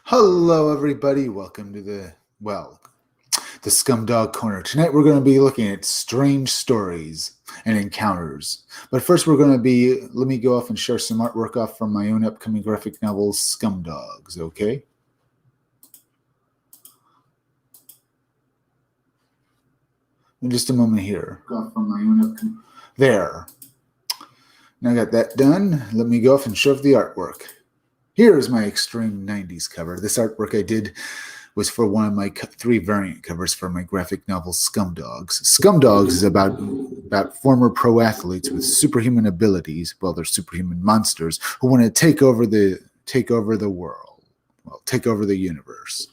Hello, everybody. Welcome to the Scumdog Corner. Tonight we're going to be looking at strange stories and encounters. But first let me go off and share some artwork off from my own upcoming graphic novel, Scumdogs, okay? In just a moment here. There. Now I got that done. Let me go off and show off the artwork. Here's my extreme 90s cover. This artwork I did was for one of my 3 variant covers for my graphic novel Scumdogs. Scumdogs is about former pro athletes with superhuman abilities, well, they're superhuman monsters who want to take over the world, take over the universe.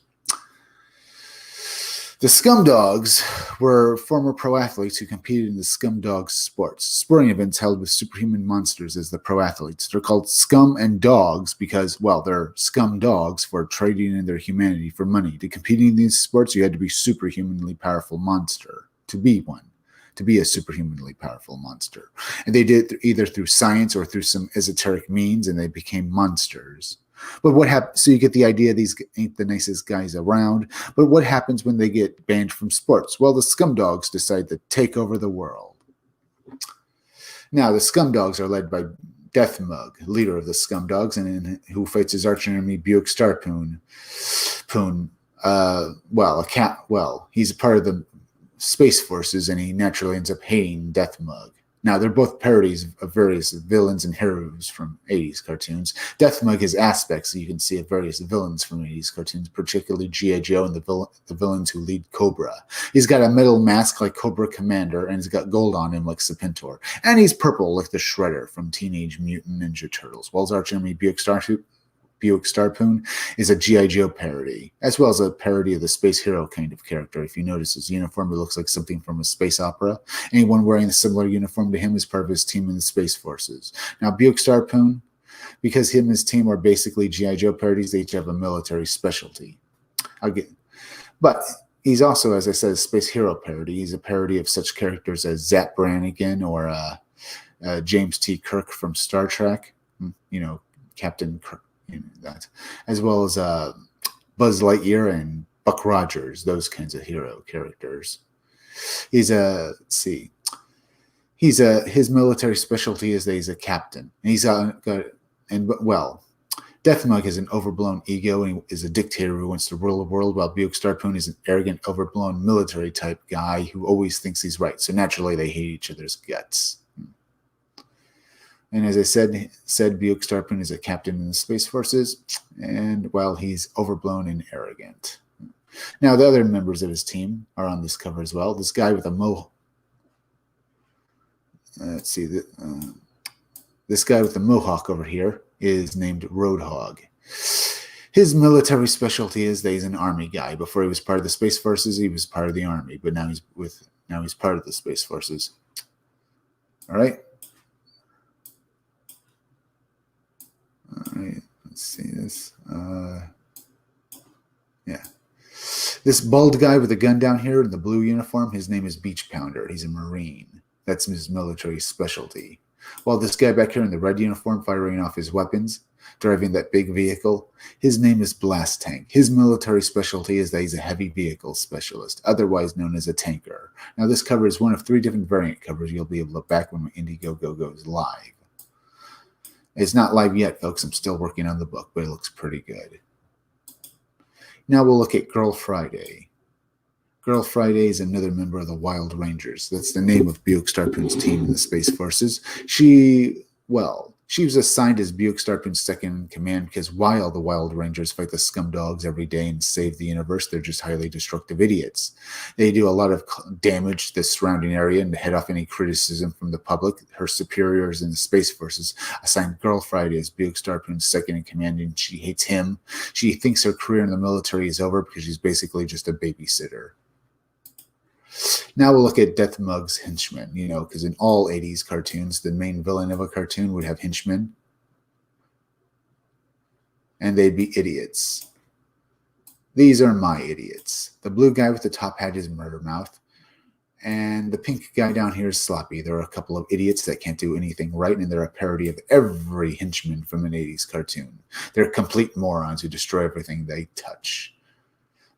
The Scumdogs were former pro athletes who competed in the Scumdogs sporting events held with superhuman monsters as the pro athletes. They're called Scum and Dogs because, well, they're scum dogs for trading in their humanity for money. To compete in these sports, you had to be superhumanly powerful monster to be one, to be a superhumanly powerful monster. And they did it either through science or through some esoteric means, and they became monsters. But what happens? So you get the idea these ain't the nicest guys around. But what happens when they get banned from sports? Well, the Scumdogs decide to take over the world. Now, the Scumdogs are led by Deathmug, leader of the Scumdogs, and who fights his archenemy Buick Starpoon. He's a part of the Space Forces, and he naturally ends up hating Deathmug. Now, they're both parodies of various villains and heroes from 80s cartoons. Deathmug has aspects that you can see of various villains from 80s cartoons, particularly G.I. Joe and the villains who lead Cobra. He's got a metal mask like Cobra Commander, and he's got gold on him like Serpentor. And he's purple like the Shredder from Teenage Mutant Ninja Turtles. While his archenemy Buick Starpoon is a G.I. Joe parody, as well as a parody of the space hero kind of character. If you notice his uniform, it looks like something from a space opera. Anyone wearing a similar uniform to him is part of his team in the Space Forces. Now, Buick Starpoon, because him and his team are basically G.I. Joe parodies, they each have a military specialty. But he's also, as I said, a space hero parody. He's a parody of such characters as Zap Brannigan or James T. Kirk from Star Trek, Captain Kirk. That, as well as Buzz Lightyear and Buck Rogers, those kinds of hero characters. His military specialty is that he's a captain. And Deathmug has an overblown ego and is a dictator who wants to rule the world, while Buick Starpoon is an arrogant, overblown military type guy who always thinks he's right. So naturally, they hate each other's guts. And as I said, Buick Starpoon is a captain in the Space Forces, and he's overblown and arrogant. Now, the other members of his team are on this cover as well. This guy with a this guy with the mohawk over here is named Roadhog. His military specialty is that he's an army guy. Before he was part of the Space Forces, he was part of the army, but now he's part of the Space Forces. All right. All right, let's see this. This bald guy with a gun down here in the blue uniform, his name is Beach Pounder. He's a Marine. That's his military specialty. While this guy back here in the red uniform firing off his weapons, driving that big vehicle, his name is Blast Tank. His military specialty is that he's a heavy vehicle specialist, otherwise known as a tanker. Now, this cover is one of 3 different variant covers you'll be able to look back when Indiegogo goes live. It's not live yet, folks. I'm still working on the book, but it looks pretty good. Now we'll look at Girl Friday. Girl Friday is another member of the Wild Rangers. That's the name of Buick Starpoon's team in the Space Forces. She was assigned as Buick Starpoon's second in command because while the Wild Rangers fight the Scumdogs every day and save the universe, they're just highly destructive idiots. They do a lot of damage to the surrounding area, and to head off any criticism from the public, her superiors in the Space Forces assigned Girl Friday as Buick Starpoon's second in command, and she hates him. She thinks her career in the military is over because she's basically just a babysitter. Now we'll look at Deathmug's henchmen, because in all 80s cartoons, the main villain of a cartoon would have henchmen, and they'd be idiots. These are my idiots. The blue guy with the top hat is Murder Mouth, And the pink guy down here is Sloppy. There are a couple of idiots that can't do anything right, and they're a parody of every henchman from an 80s cartoon. They're complete morons who destroy everything they touch.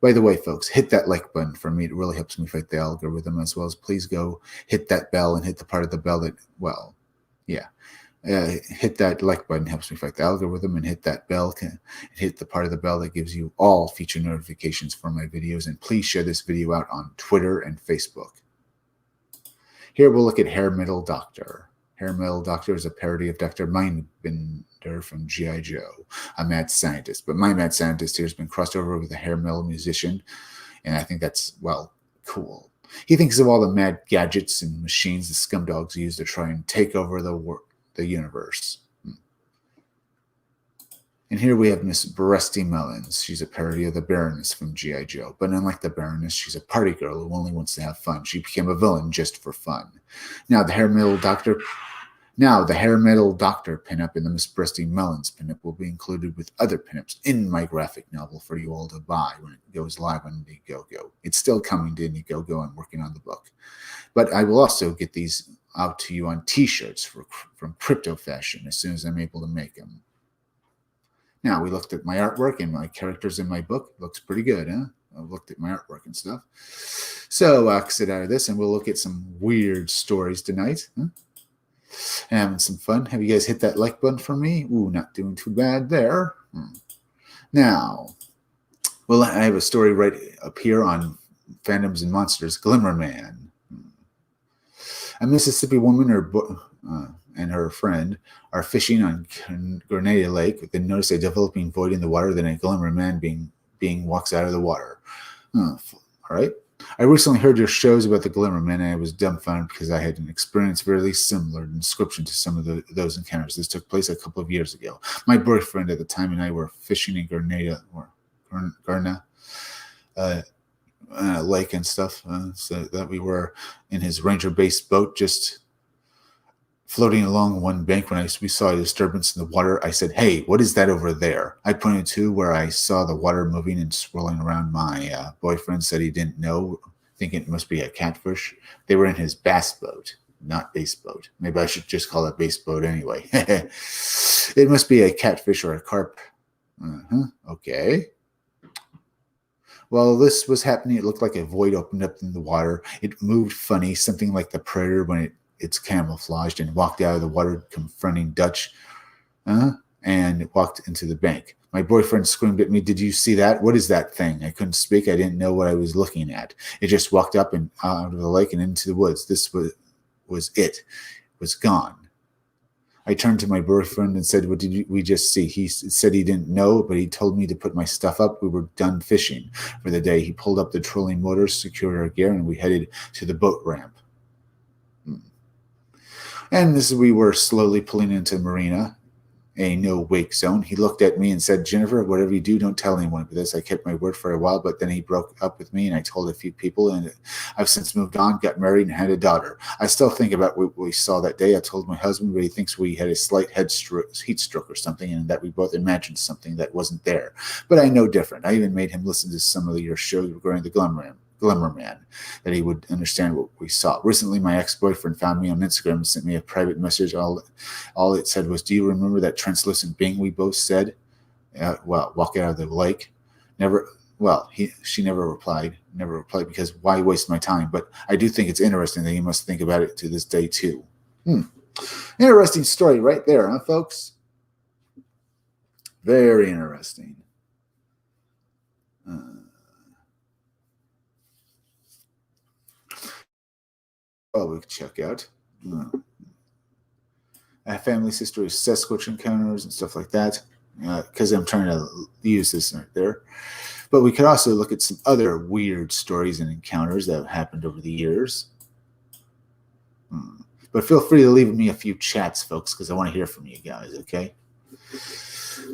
By the way, folks, hit that like button for me. It really helps me fight the algorithm, as well as please go hit that bell and hit the part of the bell that, well, yeah. Hit that like button, helps me fight the algorithm, and hit that bell and hit the part of the bell that gives you all feature notifications for my videos. And please share this video out on Twitter and Facebook. Here we'll look at Hair Metal Doctor. Hair Metal Doctor is a parody of Dr. Mindbender from G.I. Joe, a mad scientist. But my mad scientist here has been crossed over with a hair metal musician, and I think that's, well, cool. He thinks of all the mad gadgets and machines the scumdogs use to try and take over the universe. And here we have Miss Breasty Mullins. She's a parody of the Baroness from G.I. Joe. But unlike the Baroness, she's a party girl who only wants to have fun. She became a villain just for fun. Now the Hair Metal Doctor pinup and the Miss Breasty Mullins pinup will be included with other pinups in my graphic novel for you all to buy when it goes live on Indiegogo. It's still coming to Indiegogo. I'm working on the book. But I will also get these out to you on t-shirts from Crypto Fashion as soon as I'm able to make them. Now, we looked at my artwork and my characters in my book. Looks pretty good, huh? I've looked at my artwork and stuff. So I'll exit out of this and we'll look at some weird stories tonight. Huh? Having some fun. Have you guys hit that like button for me? Ooh, not doing too bad there. Now, well, I have a story right up here on Fandoms and Monsters, Glimmer Man. A Mississippi woman and her friend are fishing on Grenada Lake. They notice a developing void in the water. Then a Glimmer Man being walks out of the water. All right. I recently heard your shows about the Glimmer Man, and I was dumbfounded because I had an experience very similar in description to some of those encounters. This took place a couple of years ago. My boyfriend at the time and I were fishing in Grenada Lake and stuff, so that we were in his Ranger-based boat just floating along one bank. When we saw a disturbance in the water, I said, "Hey, what is that over there?" I pointed to where I saw the water moving and swirling around. My boyfriend said he didn't know, thinking it must be a catfish. They were in his bass boat, not bass boat. Maybe I should just call it bass boat anyway. It must be a catfish or a carp. Okay. While this was happening, it looked like a void opened up in the water. It moved funny, something like the Predator when it's camouflaged, and walked out of the water, confronting Dutch, and walked into the bank. My boyfriend screamed at me, "Did you see that? What is that thing?" I couldn't speak. I didn't know what I was looking at. It just walked up and out of the lake and into the woods. This was it. It was gone. I turned to my boyfriend and said, "What did we just see?" He said he didn't know, but he told me to put my stuff up. We were done fishing for the day. He pulled up the trolling motors, secured our gear, and we headed to the boat ramp. And as we were slowly pulling into the marina, a no-wake zone, he looked at me and said, "Jennifer, whatever you do, don't tell anyone about this." I kept my word for a while, but then he broke up with me, and I told a few people, and I've since moved on, got married, and had a daughter. I still think about what we saw that day. I told my husband, but he thinks we had a slight heat stroke or something, and that we both imagined something that wasn't there. But I know different. I even made him listen to some of your shows regarding the Glimmer Man, that he would understand what we saw. Recently, my ex-boyfriend found me on Instagram and sent me a private message. All it said was, "Do you remember that translucent being we both said? Walk out of the lake." She never replied because why waste my time? But I do think it's interesting that he must think about it to this day too. Interesting story right there, huh, folks? Very interesting. We could check out. A family's history of Sasquatch encounters and stuff like that, because I'm trying to use this right there. But we could also look at some other weird stories and encounters that have happened over the years. But feel free to leave me a few chats, folks, because I want to hear from you guys, okay?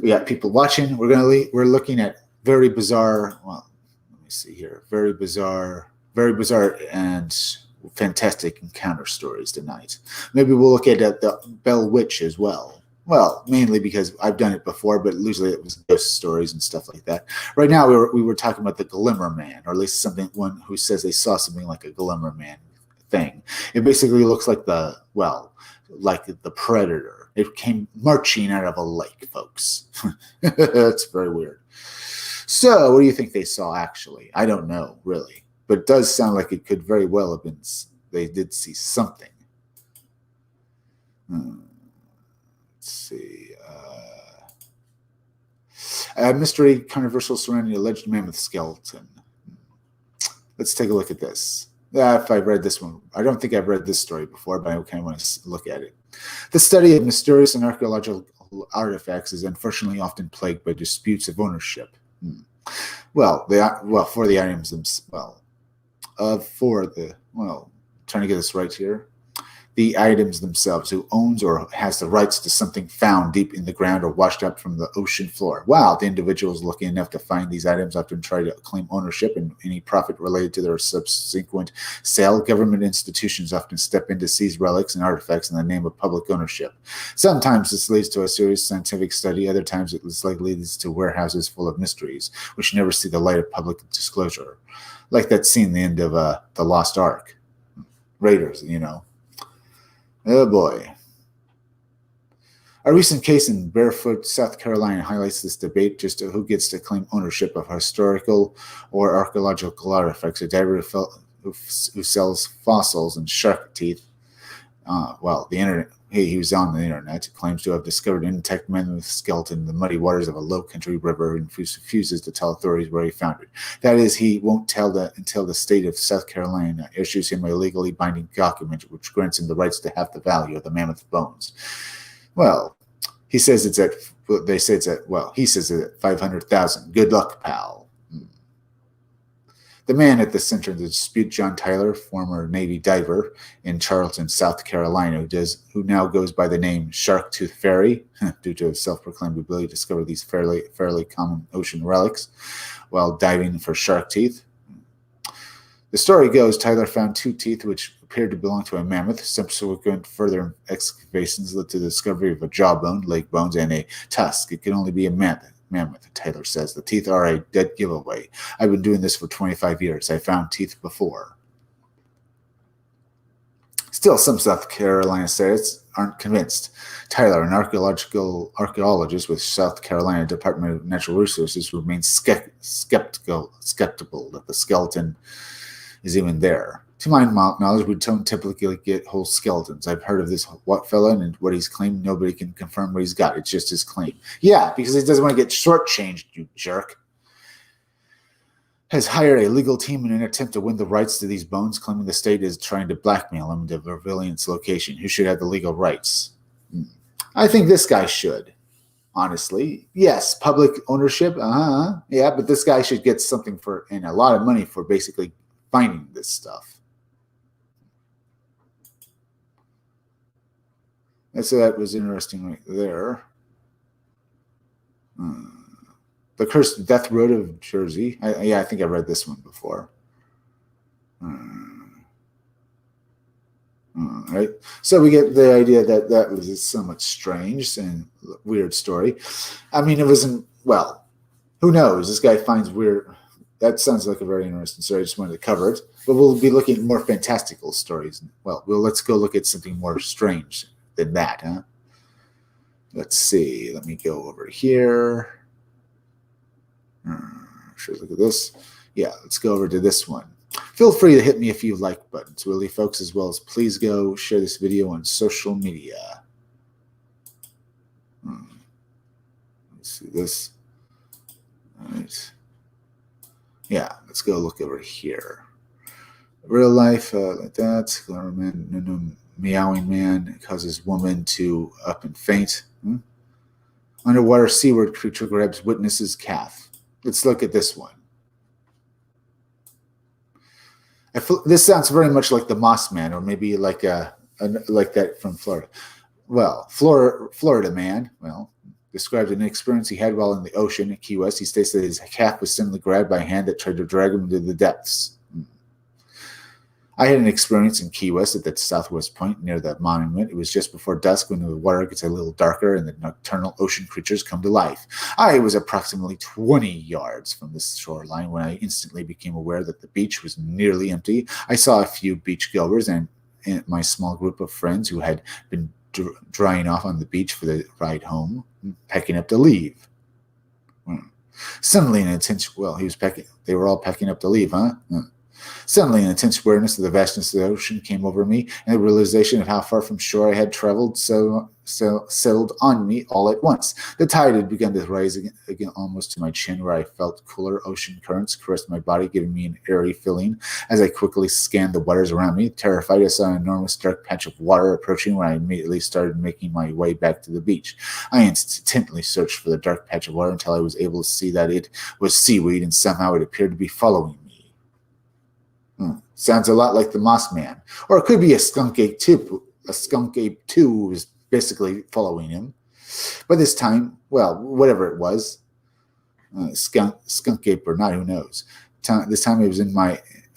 We got people watching. We're looking at very bizarre, let me see here. Very bizarre and fantastic encounter stories tonight. Maybe we'll look at the Bell Witch as well. Well, mainly because I've done it before, but usually it was ghost stories and stuff like that. Right now, we were talking about the Glimmer Man, or at least one who says they saw something like a Glimmer Man. thing. It basically looks like like the Predator. It came marching out of a lake, folks. That's very weird. So, what do you think they saw, actually? I don't know, really. But it does sound like it could very well have been, they did see something. Let's see. A mystery controversial surrounding the alleged mammoth skeleton. Let's take a look at this. If I've read this one, I don't think I've read this story before, but I kind of want to look at it. The study of mysterious and archaeological artifacts is unfortunately often plagued by disputes of ownership. Trying to get this right here. The items themselves, who owns or has the rights to something found deep in the ground or washed up from the ocean floor. Wow, the individuals lucky enough to find these items often try to claim ownership and any profit related to their subsequent sale. Government institutions often step in to seize relics and artifacts in the name of public ownership. Sometimes this leads to a serious scientific study. Other times it leads to warehouses full of mysteries, which never see the light of public disclosure. Like that scene at the end of The Lost Ark. Raiders, Oh boy. A recent case in Barefoot, South Carolina highlights this debate just to who gets to claim ownership of historical or archaeological artifacts. A diver who sells fossils and shark teeth. The internet. He was on the internet. Claims to have discovered an intact mammoth skeleton in the muddy waters of a low-country river and refuses to tell authorities where he found it. That is, he won't tell until the state of South Carolina issues him a legally binding document which grants him the rights to half the value of the mammoth bones. Well, he says it's at. They say it's at. Well, he says it's at $500,000. Good luck, pal. The man at the center of the dispute, John Tyler, former Navy diver in Charleston, South Carolina, who now goes by the name Shark Tooth Fairy, due to his self-proclaimed ability to discover these fairly common ocean relics while diving for shark teeth. The story goes, Tyler found 2 teeth which appeared to belong to a mammoth. Subsequent further excavations led to the discovery of a jawbone, leg bones, and a tusk. It could only be a mammoth, Tyler says. The teeth are a dead giveaway. I've been doing this for 25 years. I found teeth before. Still, some South Carolina states aren't convinced. Tyler, an archaeologist with South Carolina Department of Natural Resources, remains skeptical that the skeleton is even there. To my knowledge, we don't typically get whole skeletons. I've heard of this fella and what he's claimed. Nobody can confirm what he's got. It's just his claim. Yeah, because he doesn't want to get shortchanged, you jerk. Has hired a legal team in an attempt to win the rights to these bones, claiming the state is trying to blackmail him to revealing its location. Who should have the legal rights? I think this guy should. Honestly, yes, public ownership. Yeah, but this guy should get something and a lot of money for basically finding this stuff. And so that was interesting right there. The Cursed Death Road of Jersey. I think I read this one before. Right. So we get the idea that was a somewhat strange and weird story. I mean, it wasn't, who knows? This guy finds weird. That sounds like a very interesting story. I just wanted to cover it. But we'll be looking at more fantastical stories. Let's go look at something more strange than that, huh? Let's see. Let me go over here. Should look at this. Yeah, let's go over to this one. Feel free to hit me a few like buttons, will you, folks, as well as please go share this video on social media. Let's see this. All right. Yeah, let's go look over here. Real life, like that. Meowing man causes woman to up and faint. Underwater seaward creature grabs witness's calf. Let's look at this one. This sounds very much like the Moss Man, or maybe like like that from Florida. Well, Florida man, described an experience he had while in the ocean at Key West. He states that his calf was suddenly grabbed by a hand that tried to drag him into the depths. I had an experience in Key West at that southwest point near that monument. It was just before dusk when the water gets a little darker and the nocturnal ocean creatures come to life. I was approximately 20 yards from the shoreline when I instantly became aware that the beach was nearly empty. I saw a few beachgoers and my small group of friends who had been drying off on the beach for the ride home, packing up to leave. Suddenly, an intense, well, he was packing, they were all packing up to leave, huh? Suddenly, an intense awareness of the vastness of the ocean came over me, and the realization of how far from shore I had traveled so settled on me all at once. The tide had begun to rise again almost to my chin, where I felt cooler ocean currents caress my body, giving me an airy feeling. As I quickly scanned the waters around me, terrified, I saw an enormous dark patch of water approaching, when I immediately started making my way back to the beach. I intently searched for the dark patch of water until I was able to see that it was seaweed, and somehow it appeared to be following me. Sounds a lot like the Moss Man. Or it could be a skunk ape too. A skunk ape too was basically following him. But this time, well, whatever it was, skunk ape or not, who knows. This time it was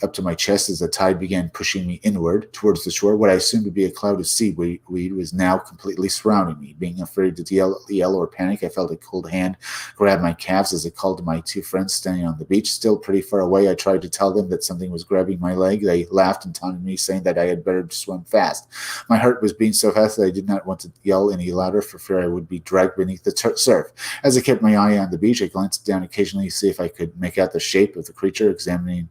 up to my chest as the tide began pushing me inward towards the shore. What I assumed to be a cloud of seaweed was now completely surrounding me. Being afraid to yell or panic, I felt a cold hand grab my calves as I called to my two friends standing on the beach. Still pretty far away, I tried to tell them that something was grabbing my leg. They laughed and taunted me, saying that I had better swim fast. My heart was beating so fast that I did not want to yell any louder for fear I would be dragged beneath the surf. As I kept my eye on the beach, I glanced down occasionally to see if I could make out the shape of the creature, examining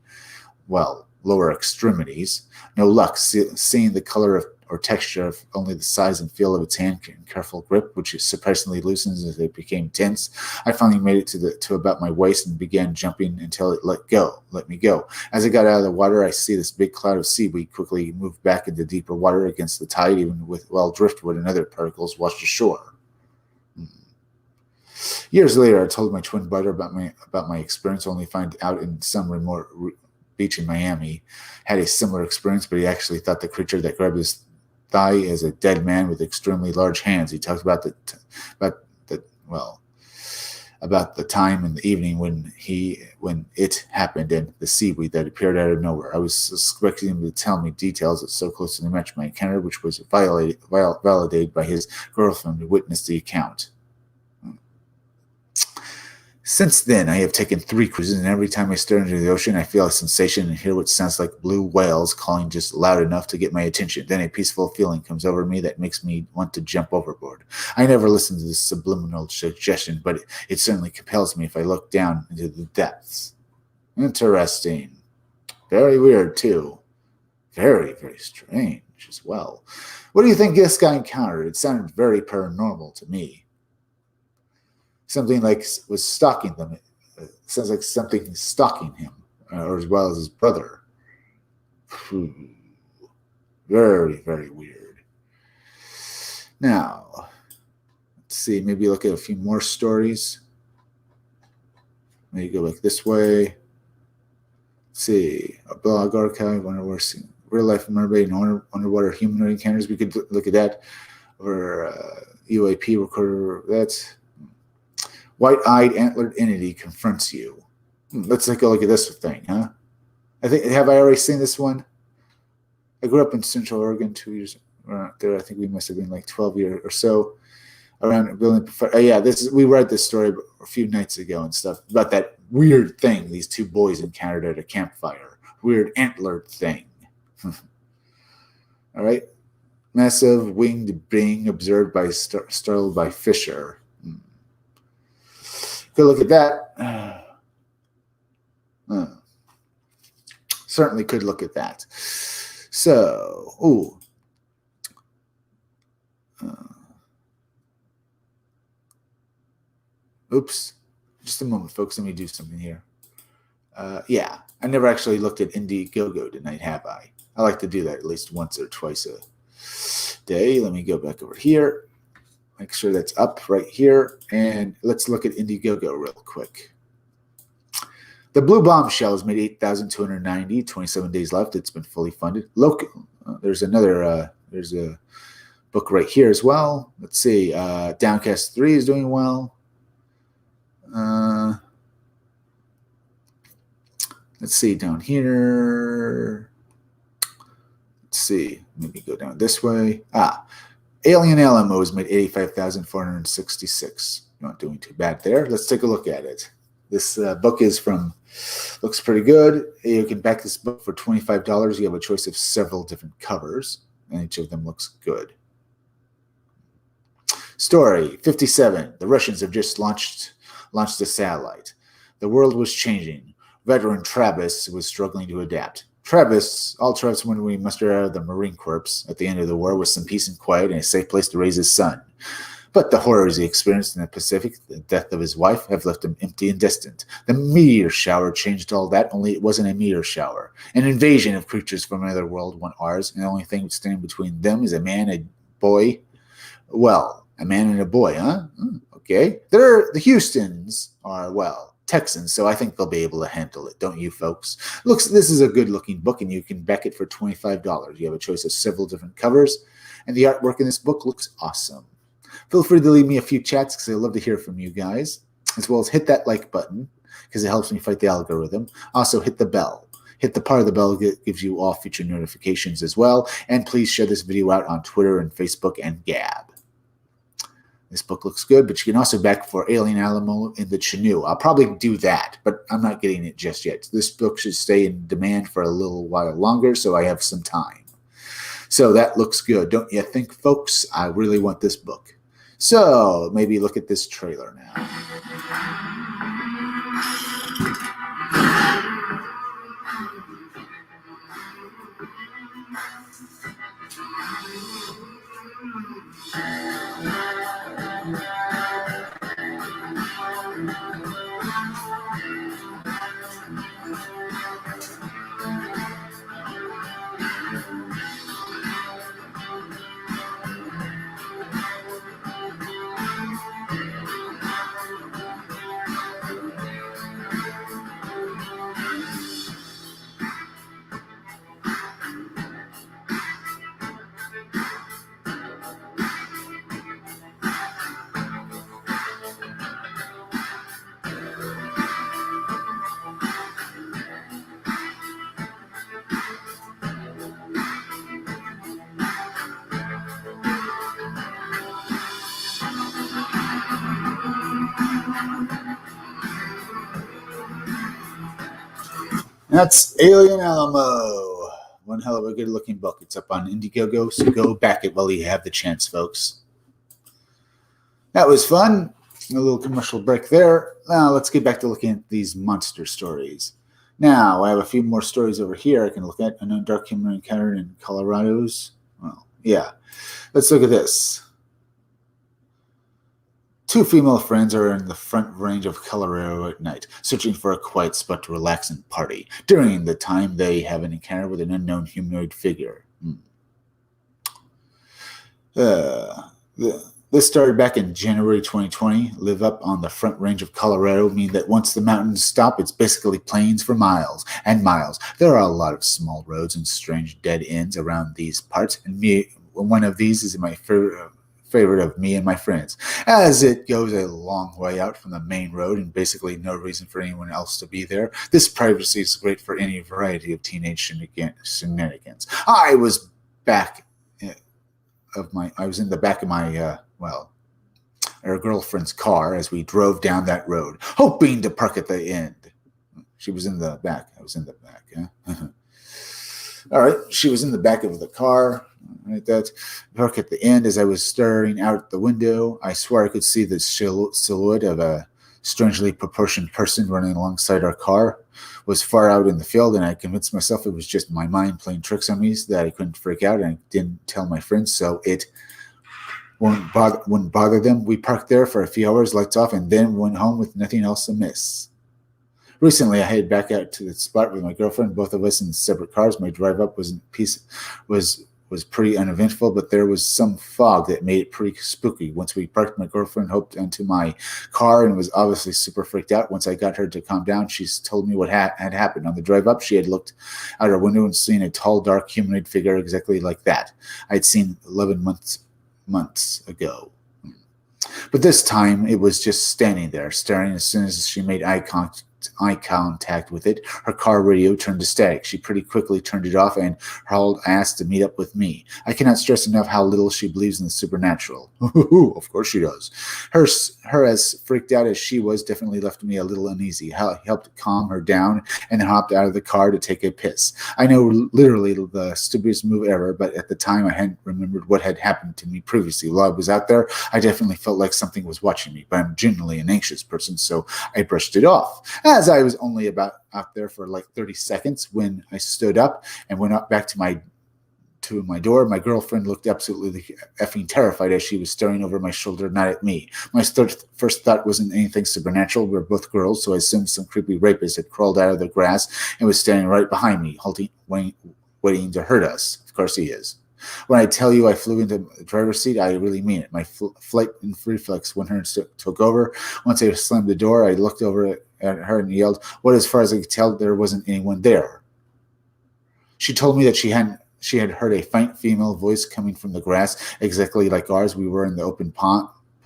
lower extremities. No luck, seeing the color or texture of only the size and feel of its hand and careful grip, which surprisingly loosens as it became tense. I finally made it to about my waist and began jumping until it let me go. As I got out of the water, I see this big cloud of seaweed quickly move back into deeper water against the tide, even while driftwood and other particles washed ashore. Years later, I told my twin brother about my experience, only find out in some remote beach in Miami had a similar experience, but he actually thought the creature that grabbed his thigh is a dead man with extremely large hands. He talked about about the time in the evening when it happened and the seaweed that appeared out of nowhere. I was expecting him to tell me details that so closely matched my encounter, which was validated by his girlfriend who witnessed the account. Since then, I have taken 3 cruises, and every time I stare into the ocean, I feel a sensation and hear what sounds like blue whales calling just loud enough to get my attention. Then a peaceful feeling comes over me that makes me want to jump overboard. I never listen to this subliminal suggestion, but it certainly compels me if I look down into the depths. Interesting. Very weird, too. Very, very strange as well. What do you think this guy encountered? It sounded very paranormal to me. Something like was stalking them. It sounds like something stalking him, or as well as his brother. Very, very weird. Now, let's see. Maybe look at a few more stories. Maybe go back this way. Let's see. A blog archive. Real life mermaid and underwater human encounters. We could look at that. Or UAP recorder. That's. White-eyed antlered entity confronts you. Let's take a look at this thing, huh? Have I already seen this one? I grew up in Central Oregon 2 years there. I think we must have been like 12 years or so around building. We read this story a few nights ago and stuff about that weird thing these 2 boys encountered at a campfire. Weird antlered thing. All right. Massive winged being observed by startled by Fisher. Good look at that. Certainly could look at that. So, oops. Just a moment, folks. Let me do something here. Yeah, I never actually looked at Indiegogo tonight, have I? I like to do that at least once or twice a day. Let me go back over here. Make sure that's up right here. And let's look at Indiegogo real quick. The Blue Bombshell has made $8,290, 27 days left. It's been fully funded. There's a book right here as well. Let's see. Downcast 3 is doing well. Let's see down here. see. Maybe go down this way. Alien Alamos made 85,466. Not doing too bad there. Let's take a look at it. This book looks pretty good. You can back this book for $25. You have a choice of several different covers, and each of them looks good. Story 57. The Russians have just launched a satellite. The world was changing. Veteran Travis was struggling to adapt. All Travis wanted when he mustered out of the Marine Corps at the end of the war was some peace and quiet and a safe place to raise his son. But the horrors he experienced in the Pacific, the death of his wife, have left him empty and distant. The meteor shower changed all that, only it wasn't a meteor shower. An invasion of creatures from another world went ours, and the only thing standing between them is a man and a boy. Well, a man and a boy, huh? Okay. The Houstons are, Texans, so I think they'll be able to handle it, don't you, folks? This is a good-looking book, and you can back it for $25. You have a choice of several different covers, and the artwork in this book looks awesome. Feel free to leave me a few chats because I love to hear from you guys, as well as hit that like button because it helps me fight the algorithm. Also, hit the bell. Hit the part of the bell that gives you all future notifications as well, and please share this video out on Twitter and Facebook and Gab. This book looks good, but you can also back for Alien Alamo in the Chenoo. I'll probably do that, but I'm not getting it just yet. This book should stay in demand for a little while longer, so I have some time. So that looks good, don't you think, folks? I really want this book. So maybe look at this trailer now. That's Alien Alamo. One hell of a good-looking book. It's up on Indiegogo, so go back it while you have the chance, folks. That was fun. A little commercial break there. Now let's get back to looking at these monster stories. Now, I have a few more stories over here I can look at. Unknown dark human encounter in Colorado's. Well, yeah. Let's look at this. Two female friends are in the front range of Colorado at night, searching for a quiet spot to relax and party. During the time, they have an encounter with an unknown humanoid figure. This started back in January 2020. Live up on the front range of Colorado mean that once the mountains stop, it's basically plains for miles and miles. There are a lot of small roads and strange dead ends around these parts, and one of these is my favorite of me and my friends, as it goes a long way out from the main road and basically no reason for anyone else to be there. This privacy is great for any variety of teenage shenanigans. I was in the back of my our girlfriend's car as we drove down that road, hoping to park at the end. She was in the back. I was in the back. Yeah? All right. She was in the back of the car. Right, that park at the end. As I was staring out the window, I swear I could see the silhouette of a strangely proportioned person running alongside our car. Was far out in the field, and I convinced myself it was just my mind playing tricks on me, so that I couldn't freak out, and I didn't tell my friends, so it wouldn't bother them. We parked there for a few hours, lights off, and then went home with nothing else amiss. Recently, I headed back out to the spot with my girlfriend, both of us in separate cars. My drive up was pretty uneventful, but there was some fog that made it pretty spooky. Once we parked, my girlfriend hopped into my car and was obviously super freaked out. Once I got her to calm down, she told me what had happened. On the drive up, she had looked out her window and seen a tall, dark humanoid figure exactly like that I'd seen 11 months ago. But this time, it was just standing there, staring. As soon as she made eye contact eye contact with it, her car radio turned to static. She pretty quickly turned it off and hauled ass to meet up with me. I cannot stress enough how little she believes in the supernatural. Of course she does. Her as freaked out as she was definitely left me a little uneasy. I helped calm her down and then hopped out of the car to take a piss. I know literally the stupidest move ever, but at the time I hadn't remembered what had happened to me previously. While I was out there, I definitely felt like something was watching me, but I'm generally an anxious person, so I brushed it off. As I was only about out there for like 30 seconds when I stood up and went up back to my door, my girlfriend looked absolutely effing terrified as she was staring over my shoulder, not at me. My first thought wasn't anything supernatural. We were both girls, so I assumed some creepy rapist had crawled out of the grass and was standing right behind me, waiting to hurt us. Of course he is. When I tell you I flew into the driver's seat, I really mean it. My flight and reflex when her took over. Once I slammed the door, I looked over at her and yelled, "What?" As far as I could tell, there wasn't anyone there. She told me that she had heard a faint female voice coming from the grass, exactly like ours. We were in the open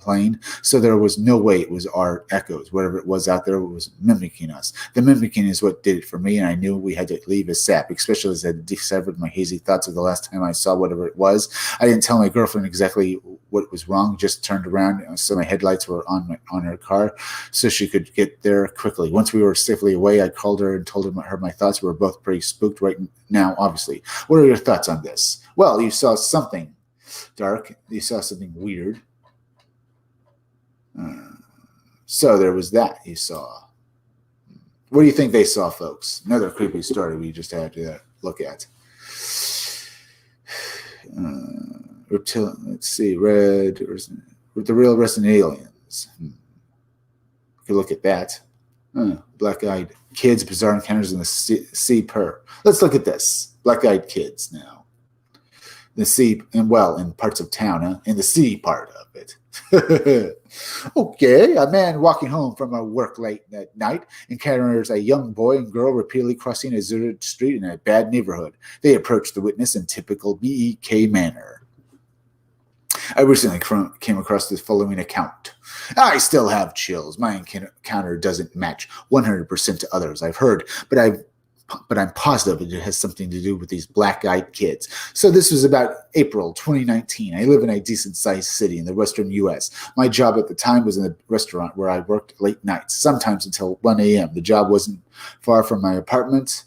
plain, so there was no way it was our echoes. Whatever it was out there was mimicking us. The mimicking is what did it for me, and I knew we had to leave ASAP, especially as I severed my hazy thoughts of the last time I saw whatever it was. I didn't tell my girlfriend exactly what was wrong, just turned around so my headlights were on her car so she could get there quickly. Once we were safely away, I called her and told her my thoughts. We were both pretty spooked right now, obviously. What are your thoughts on this? Well, you saw something dark. You saw something weird. So there was that you saw. What do you think they saw, folks? Another creepy story we just had to look at. Let's see, the real resident aliens. We could look at that. Black-eyed kids, bizarre encounters in the sea per. Let's look at this. Black-eyed kids now. The sea, and well, in parts of town, in the sea part of it. Okay, a man walking home from work late at night encounters a young boy and girl repeatedly crossing a deserted street in a bad neighborhood. They approach the witness in typical BEK manner. I recently came across this following account. I still have chills. My encounter doesn't match 100% to others I've heard, but I'm positive it has something to do with these black-eyed kids. So this was about April 2019. I live in a decent-sized city in the western U.S. My job at the time was in a restaurant where I worked late nights, sometimes until 1 a.m. The job wasn't far from my apartment,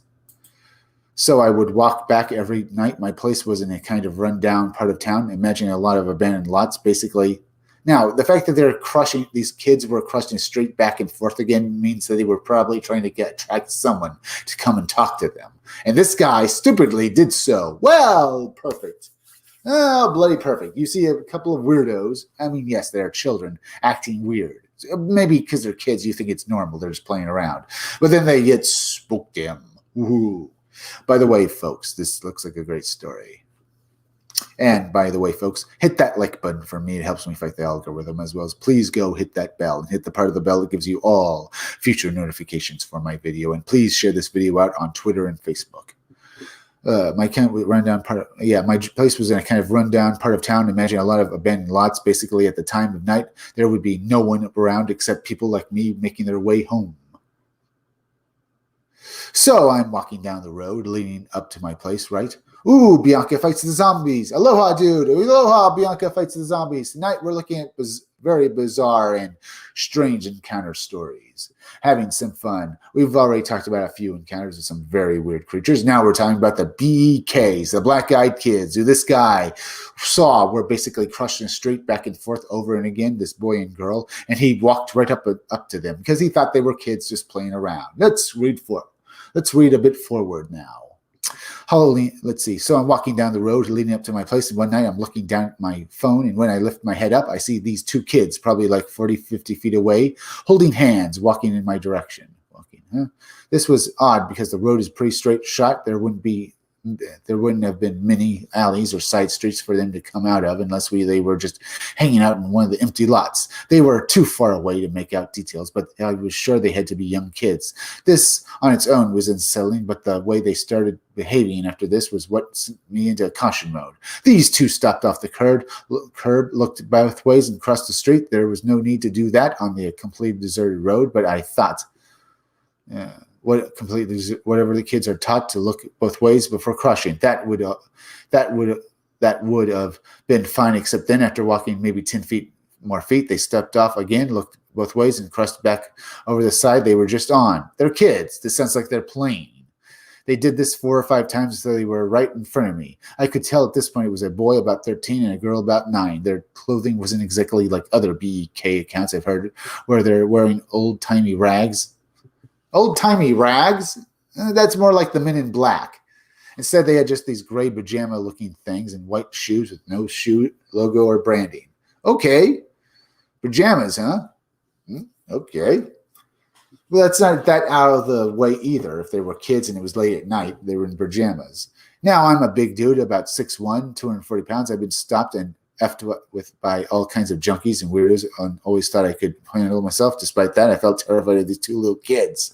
so I would walk back every night. My place was in a kind of run-down part of town. Imagine a lot of abandoned lots, basically. Now, the fact that these kids were crushing straight back and forth again means that they were probably trying to attract someone to come and talk to them. And this guy stupidly did so. Well, perfect. Oh, bloody perfect. You see a couple of weirdos. I mean, yes, they're children acting weird. Maybe because they're kids, you think it's normal. They're just playing around. But then they get spooked them. Woohoo. By the way, folks, this looks like a great story. And by the way, folks, hit that like button for me. It helps me fight the algorithm, as well as please go hit that bell and hit the part of the bell that gives you all future notifications for my video. And please share this video out on Twitter and Facebook. My place was in a kind of rundown part of town. Imagine a lot of abandoned lots. Basically, at the time of night, there would be no one around except people like me making their way home. So I'm walking down the road leading up to my place, right? Ooh, Bianca fights the zombies. Aloha, dude. Aloha, Bianca fights the zombies. Tonight we're looking at very bizarre and strange encounter stories. Having some fun. We've already talked about a few encounters with some very weird creatures. Now we're talking about the BEKs, the black-eyed kids, who this guy saw were basically crushing straight back and forth over and again, this boy and girl, and he walked right up to them because he thought they were kids just playing around. Let's read a bit forward now. Halloween, let's see. So I'm walking down the road leading up to my place, and one night I'm looking down at my phone, and when I lift my head up, I see these two kids, probably like 40, 50 feet away, holding hands, walking in my direction. This was odd because the road is pretty straight shot. There wouldn't have been many alleys or side streets for them to come out of unless they were just hanging out in one of the empty lots. They were too far away to make out details, but I was sure they had to be young kids. This on its own was unsettling, but the way they started behaving after this was what sent me into caution mode. These two stopped off the curb, looked both ways, and crossed the street. There was no need to do that on the completely deserted road, but I thought Whatever the kids are taught to look both ways before crushing. That would have been fine, except then after walking maybe 10 feet, they stepped off again, looked both ways, and crossed back over the side they were just on. They're kids. This sounds like they're playing. They did this 4 or 5 times until they were right in front of me. I could tell at this point it was a boy about 13 and a girl about 9. Their clothing wasn't exactly like other BEK accounts I've heard, where they're wearing old-timey rags. Old-timey rags? That's more like the Men in Black. Instead, they had just these gray pajama-looking things and white shoes with no shoe logo or branding. Okay. Pajamas, huh? Okay. Well, that's not that out of the way either. If they were kids and it was late at night, they were in pajamas. Now, I'm a big dude, about 6'1", 240 pounds. I've been stopped and effed with by all kinds of junkies and weirdos and always thought I could handle myself. Despite that, I felt terrified of these 2 little kids.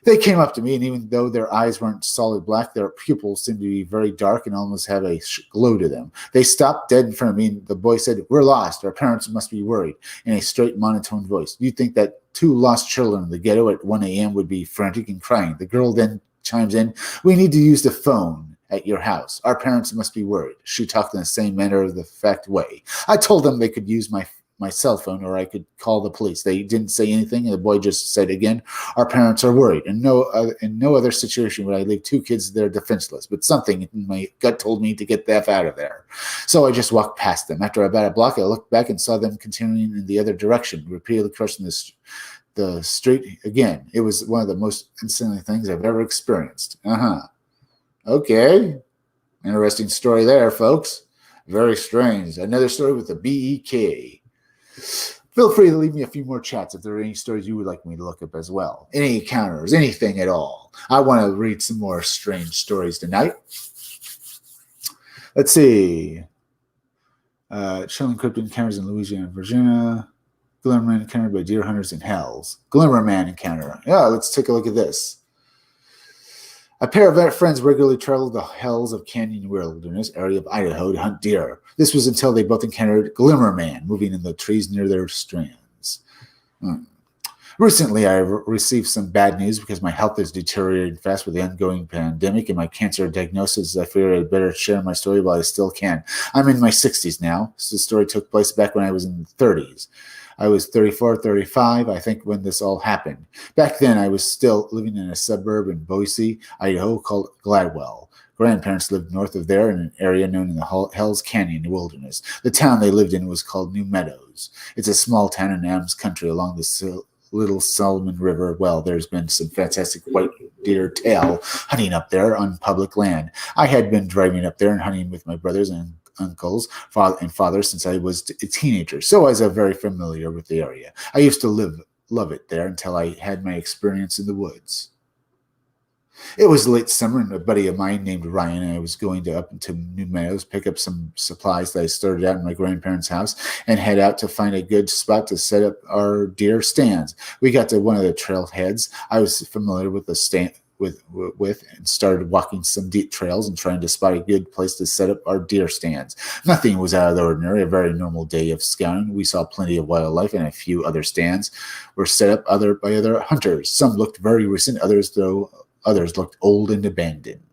They came up to me, and even though their eyes weren't solid black, their pupils seemed to be very dark and almost have a glow to them. They stopped dead in front of me, and the boy said, "We're lost. Our parents must be worried," in a straight monotone voice. "Do you think that 2 lost children in the ghetto at 1 a.m. would be frantic and crying?" The girl then chimes in, "We need to use the phone at your house. Our parents must be worried." She talked in the same matter-of-the-fact way. I told them they could use my cell phone or I could call the police. They didn't say anything, and the boy just said again, "Our parents are worried." In no other situation would I leave 2 kids there defenseless, but something in my gut told me to get the F out of there. So I just walked past them. After about a block, I looked back and saw them continuing in the other direction, repeatedly crossing the street again. It was one of the most unsettling things I've ever experienced. Okay. Interesting story there, folks. Very strange. Another story with the BEK. Feel free to leave me a few more chats if there are any stories you would like me to look up as well. Any encounters, anything at all. I want to read some more strange stories tonight. Let's see. Chilling cryptid encounters in Louisiana, Virginia. Glimmerman encountered by deer hunters in Hells. Glimmerman encounter. Yeah, let's take a look at this. A pair of friends regularly traveled the Hells of Canyon Wilderness area of Idaho to hunt deer. This was until they both encountered Glimmerman moving in the trees near their strands. Recently, I received some bad news because my health is deteriorating fast with the ongoing pandemic and my cancer diagnosis. I figured I'd better share my story while I still can. I'm in my 60s now. So the story took place back when I was in the 30s. I was 34, 35, I think, when this all happened. Back then, I was still living in a suburb in Boise, Idaho, called Gladwell. Grandparents lived north of there in an area known in the Hells Canyon Wilderness. The town they lived in was called New Meadows. It's a small town in Adams Country along the Little Solomon River. Well, there's been some fantastic white deer tail hunting up there on public land. I had been driving up there and hunting with my brothers and uncles, father since I was a teenager, so I was very familiar with the area. I used to love it there until I had my experience in the woods. It was late summer, and a buddy of mine named Ryan and I was going up into New Meadows, pick up some supplies that I started out in my grandparents' house, and head out to find a good spot to set up our deer stands. We got to one of the trailheads. I was familiar with the stand with and started walking some deep trails and trying to spot a good place to set up our deer stands. Nothing was out of the ordinary, a very normal day of scouting. We saw plenty of wildlife, and a few other stands were set up by other hunters. Some looked very recent, others looked old and abandoned.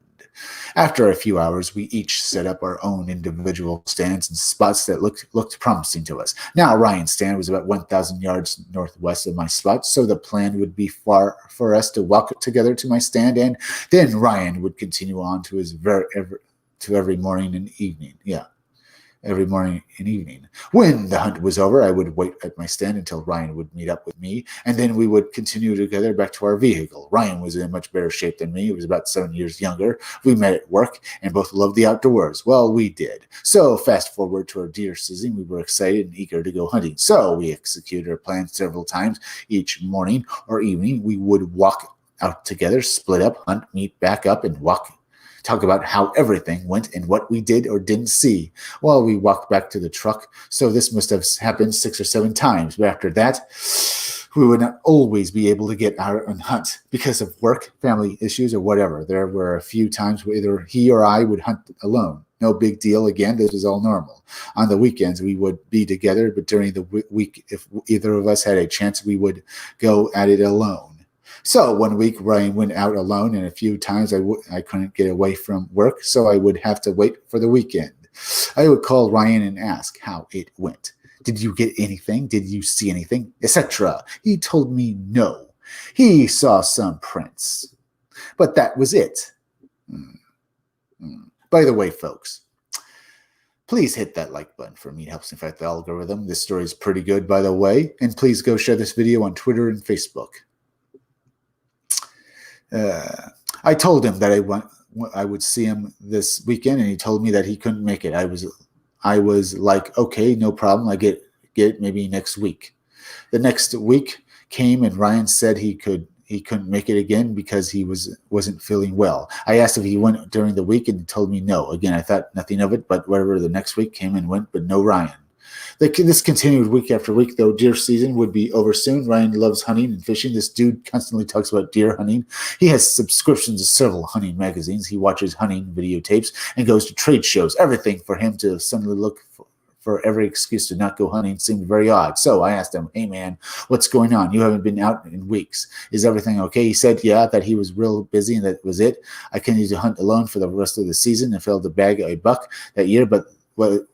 After a few hours, we each set up our own individual stands in spots that looked promising to us. Now, Ryan's stand was about 1,000 yards northwest of my spot, so the plan would be for us to walk together to my stand, and then Ryan would continue on to his every morning and evening. Yeah. Every morning and evening. When the hunt was over, I would wait at my stand until Ryan would meet up with me, and then we would continue together back to our vehicle. Ryan was in much better shape than me. He was about 7 years younger. We met at work and both loved the outdoors. Well, we did. So fast forward to our deer season, we were excited and eager to go hunting. So we executed our plan several times. Each morning or evening, we would walk out together, split up, hunt, meet back up, and talk about how everything went and what we did or didn't see while we walked back to the truck. So this must have happened 6 or 7 times. But after that, we would not always be able to get out and hunt because of work, family issues, or whatever. There were a few times where either he or I would hunt alone. No big deal. Again, this was all normal. On the weekends, we would be together, but during the week, if either of us had a chance, we would go at it alone. So one week, Ryan went out alone, and a few times I couldn't get away from work, so I would have to wait for the weekend. I would call Ryan and ask how it went. Did you get anything? Did you see anything? Etc. He told me no. He saw some prints. But that was it. By the way, folks, please hit that like button for me. It helps affect the algorithm. This story is pretty good, by the way. And please go share this video on Twitter and Facebook. I told him that I would see him this weekend, and he told me that he couldn't make it. I was like, okay, no problem. I get it maybe next week. The next week came, and Ryan said he couldn't make it again because he wasn't feeling well. I asked if he went during the week, and he told me no. Again, I thought nothing of it, but whatever. The next week came and went, but no Ryan. This continued week after week, though deer season would be over soon. Ryan loves hunting and fishing. This dude constantly talks about deer hunting. He has subscriptions to several hunting magazines. He watches hunting videotapes and goes to trade shows. Everything for him to suddenly look for every excuse to not go hunting seemed very odd. So I asked him, hey man, what's going on? You haven't been out in weeks. Is everything okay? He said, yeah, that he was real busy and that was it. I continued to hunt alone for the rest of the season and failed to bag a buck that year, but what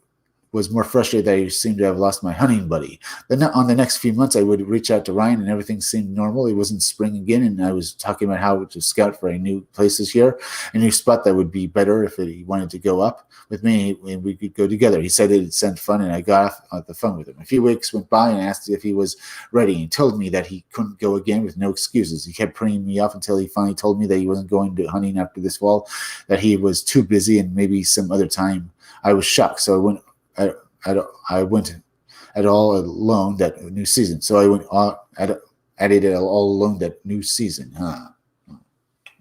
was more frustrated that I seemed to have lost my hunting buddy. Then on the next few months, I would reach out to Ryan, and everything seemed normal. It wasn't spring again, and I was talking about how to scout for a new place this year, a new spot that would be better if he wanted to go up with me, and we could go together. He said it'd send fun, and I got off the phone with him. A few weeks went by, and I asked if he was ready. He told me that he couldn't go again with no excuses. He kept putting me off until he finally told me that he wasn't going to hunting after this fall, that he was too busy, and maybe some other time. I was shocked, so I went at all alone that new season. So I went at it all alone that new season, huh?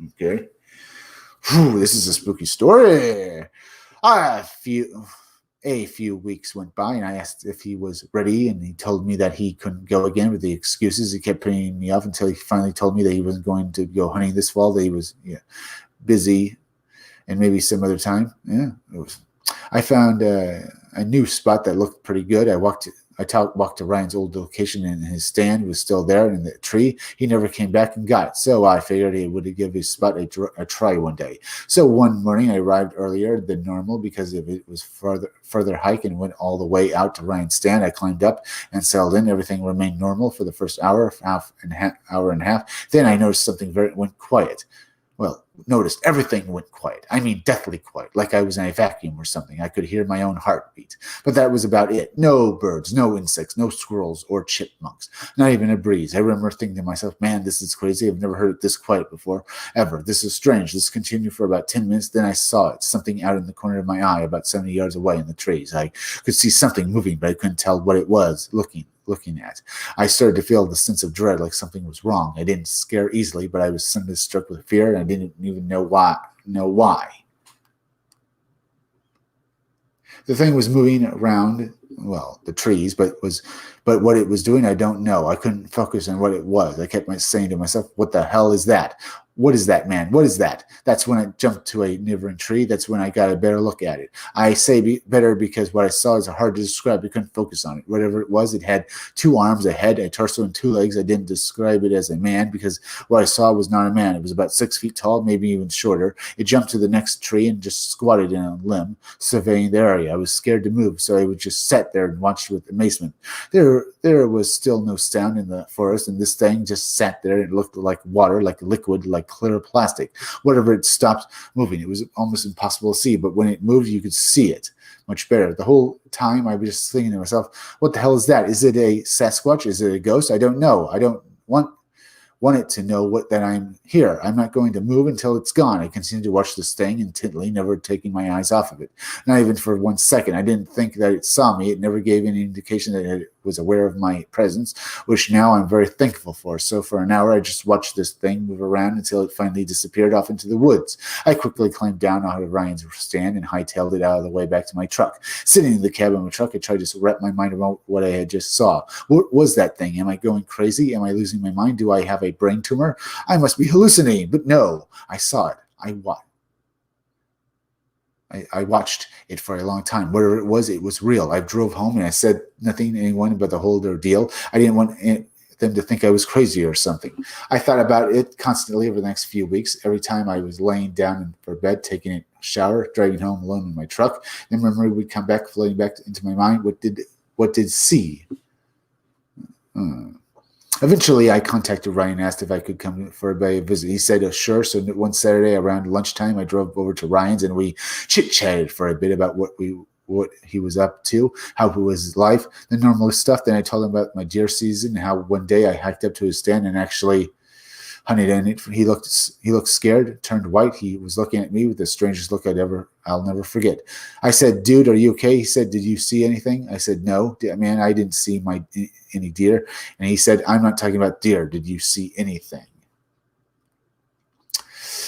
Okay. Whew, this is a spooky story. A few weeks went by, and I asked if he was ready, and he told me that he couldn't go again with the excuses. He kept putting me off until he finally told me that he wasn't going to go hunting this fall, that he was busy, and maybe some other time. Yeah, I found a new spot that looked pretty good. I walked to Ryan's old location, and his stand was still there in the tree. He never came back and got it, so I figured he would give his spot a try one day. So one morning, I arrived earlier than normal because if it was further hike and went all the way out to Ryan's stand. I climbed up and settled in. Everything remained normal for the first hour and a half. Then I noticed something went quiet. Well, noticed everything went quiet. I mean, deathly quiet, like I was in a vacuum or something. I could hear my own heartbeat. But that was about it. No birds, no insects, no squirrels or chipmunks, not even a breeze. I remember thinking to myself, man, this is crazy. I've never heard it this quiet before, ever. This is strange. This continued for about 10 minutes. Then I saw it, something out in the corner of my eye about 70 yards away in the trees. I could see something moving, but I couldn't tell what it was looking at. I started to feel the sense of dread, like something was wrong. I didn't scare easily, but I was suddenly struck with fear, and I didn't even know why. The thing was moving around, well, the trees, but what it was doing, I don't know. I couldn't focus on what it was. I kept saying to myself, what the hell is that? What is that, man? What is that? That's when I jumped to a neighboring tree. That's when I got a better look at it. I say better because what I saw is hard to describe. I couldn't focus on it. Whatever it was, it had 2 arms, a head, a torso, and 2 legs. I didn't describe it as a man because what I saw was not a man. It was about 6 feet tall, maybe even shorter. It jumped to the next tree and just squatted in a limb, surveying the area. I was scared to move, so I would just sit there and watch with amazement. There was still no sound in the forest, and this thing just sat there. It looked like water, like liquid, like clear plastic. Whatever it stopped moving, it was almost impossible to see, but when it moved, you could see it much better. The whole time, I was just thinking to myself, what the hell is that? Is it a Sasquatch? Is it a ghost? I don't know. I don't want it to know that I'm here. I'm not going to move until it's gone. I continued to watch this thing intently, never taking my eyes off of it. Not even for 1 second. I didn't think that it saw me. It never gave any indication that it was aware of my presence, which now I'm very thankful for. So for an hour, I just watched this thing move around until it finally disappeared off into the woods. I quickly climbed down out of Ryan's stand and hightailed it out of the way back to my truck. Sitting in the cab of my truck, I tried to wrap my mind around what I had just saw. What was that thing? Am I going crazy? Am I losing my mind? Do I have a brain tumor? I must be hallucinating. But no, I saw it. I watched it for a long time. Whatever it was real. I drove home and I said nothing to anyone about the whole ordeal. I didn't want them to think I was crazy or something. I thought about it constantly over the next few weeks. Every time I was laying down for bed, taking a shower, driving home alone in my truck, the memory would come back, floating back into my mind. What did C? Eventually, I contacted Ryan and asked if I could come for a visit. He said, sure. So one Saturday around lunchtime, I drove over to Ryan's and we chit-chatted for a bit about what he was up to, how it was his life, the normal stuff. Then I told him about my deer season, how one day I hiked up to his stand and actually hunted in it. He looked scared, turned white. He was looking at me with the strangest look I'll never forget. I said, dude, are you okay? He said, did you see anything? I said, no, man, I didn't see any deer. And he said, I'm not talking about deer. Did you see anything?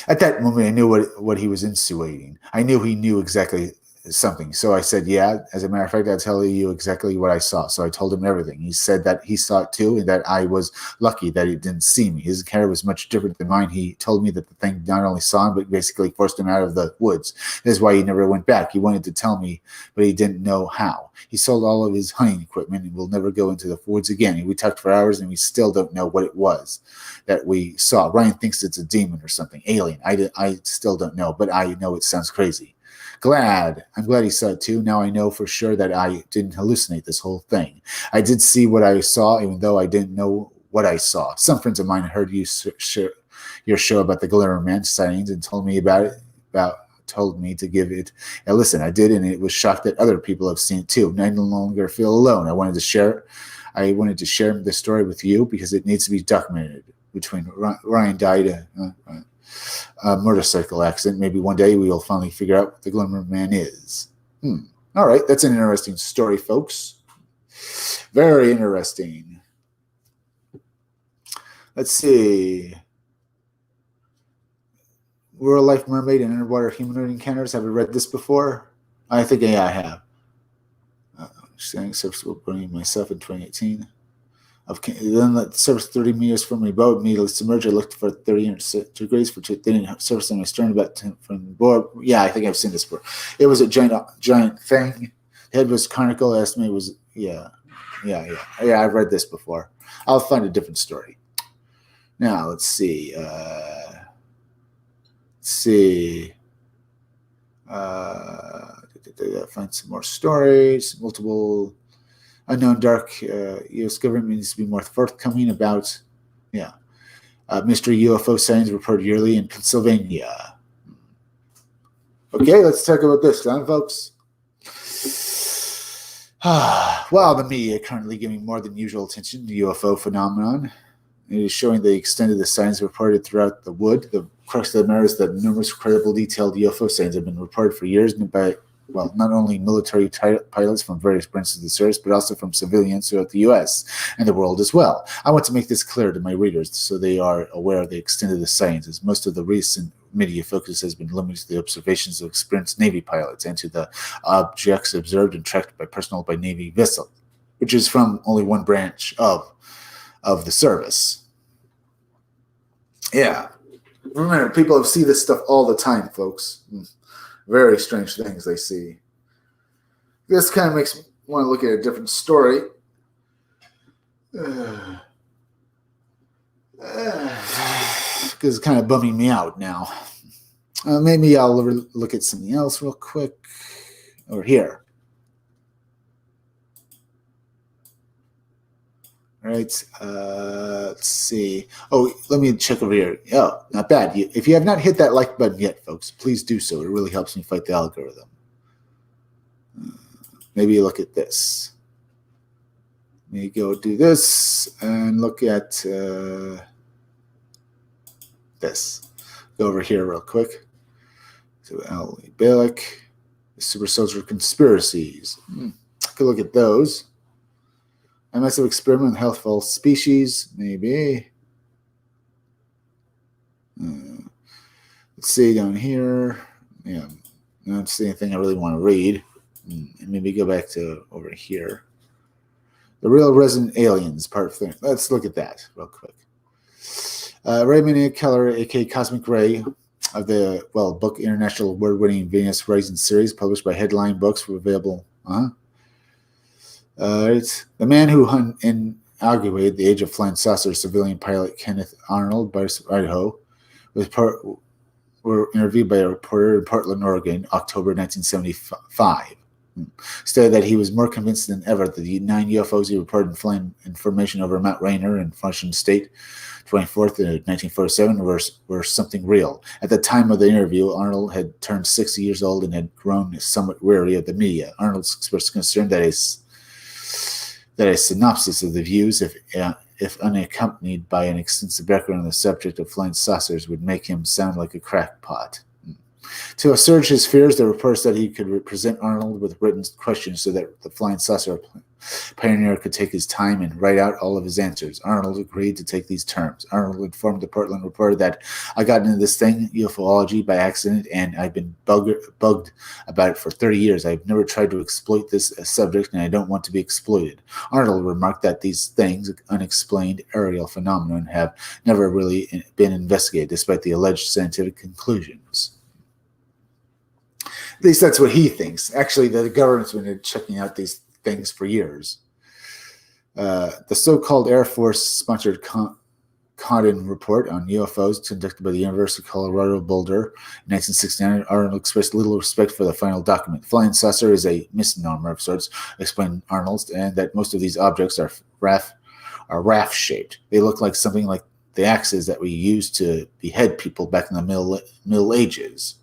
At that moment, I knew what he was insinuating. I knew he knew exactly something. So I said, yeah, as a matter of fact, I'll tell you exactly what I saw. So I told him everything. He said that he saw it too, and that I was lucky that he didn't see me. His care was much different than mine. He told me that the thing not only saw him, but basically forced him out of the woods. That's why he never went back. He wanted to tell me, but he didn't know how. He sold all of his hunting equipment and will never go into the woods again. We talked for hours and we still don't know what it was that we saw. Ryan thinks it's a demon or something, alien. I still don't know, but I know it sounds crazy. I'm glad he saw it too. Now I know for sure that I didn't hallucinate this whole thing. I did see what I saw, even though I didn't know what I saw. Some friends of mine heard your show about the Glimmerman sightings and told me told me to give it a listen. I did, and it was shocked that other people have seen it too. And I no longer feel alone. I wanted to share the story with you because it needs to be documented. Between Ryan died a motorcycle accident. Maybe one day we will finally figure out what the Glimmer Man is. All right, that's an interesting story, folks. Very interesting. Let's see. Real life mermaid and underwater humanoid encounters. Have I read this before? I think I have. Standing surface burning myself in 2018. Then let the surface 30 meters from my boat immediately submerged. I looked for 30 degrees for thin surface on my stern about from the board. Yeah, I think I've seen this before. It was a giant thing. The head was conical. The estimate was yeah. I've read this before. I'll find a different story. Now let's see. Find some more stories. Multiple. Unknown dark U.S. government needs to be more forthcoming about, mystery UFO sightings reported yearly in Pennsylvania. Okay, let's talk about this then, folks. Well, the media currently giving more than usual attention to the UFO phenomenon. It is showing the extent of the sightings reported throughout the wood. The crux of the matter is that numerous credible, detailed UFO sightings have been reported for years by not only military pilots from various branches of the service, but also from civilians throughout the U.S. and the world as well. I want to make this clear to my readers so they are aware of the extent of the sightings, as most of the recent media focus has been limited to the observations of experienced Navy pilots and to the objects observed and tracked by personnel by Navy vessel, which is from only one branch of the service. Yeah. Remember, people see this stuff all the time, folks. Very strange things they see. This kind of makes me want to look at a different story. Because it's kind of bumming me out now. Maybe I'll look at something else real quick. Over here. All right. Let's see. Oh, let me check over here. Oh, not bad. If you have not hit that like button yet, folks, please do so. It really helps me fight the algorithm. Maybe look at this. Let me go do this and look at this. Go over here real quick. So L.E. Bielek, the Super Soldier Conspiracies. Take a look at those. A massive experiment with healthful species, maybe. Let's see down here. Yeah, I don't see anything I really want to read. And maybe go back to over here. The Real Resident Aliens, part 3. Let's look at that real quick. Raymond A. Keller, a.k.a. Cosmic Ray, of the, book International Award-winning Venus Rising series, published by Headline Books, were available. Right. The man who inaugurated the Age of Flying Saucer civilian pilot Kenneth Arnold, Idaho, were interviewed by a reporter in Portland, Oregon, October 1975. Stated that he was more convinced than ever that the 9 UFOs he reported flying information over Mount Rainier in Washington State, 24th in 1947, were something real. At the time of the interview, Arnold had turned 60 years old and had grown somewhat weary of the media. Arnold expressed concern that a synopsis of the views, if unaccompanied by an extensive background on the subject of flying saucers, would make him sound like a crackpot. To assuage his fears, the reporter said he could present Arnold with written questions so that the flying saucer pioneer could take his time and write out all of his answers. Arnold agreed to take these terms. Arnold informed the Portland reporter that I got into this thing, ufology, by accident, and I've been bugged about it for 30 years. I've never tried to exploit this subject, and I don't want to be exploited. Arnold remarked that these things, unexplained aerial phenomenon, have never really been investigated, despite the alleged scientific conclusions. At least that's what he thinks. Actually, the government's been checking out these things for years. The so-called Air Force-sponsored Condon report on UFOs conducted by the University of Colorado Boulder in 1969, Arnold expressed little respect for the final document. Flying saucer is a misnomer of sorts, explained Arnold, and that most of these objects are raft-shaped. They look like something like the axes that we used to behead people back in the Middle Ages.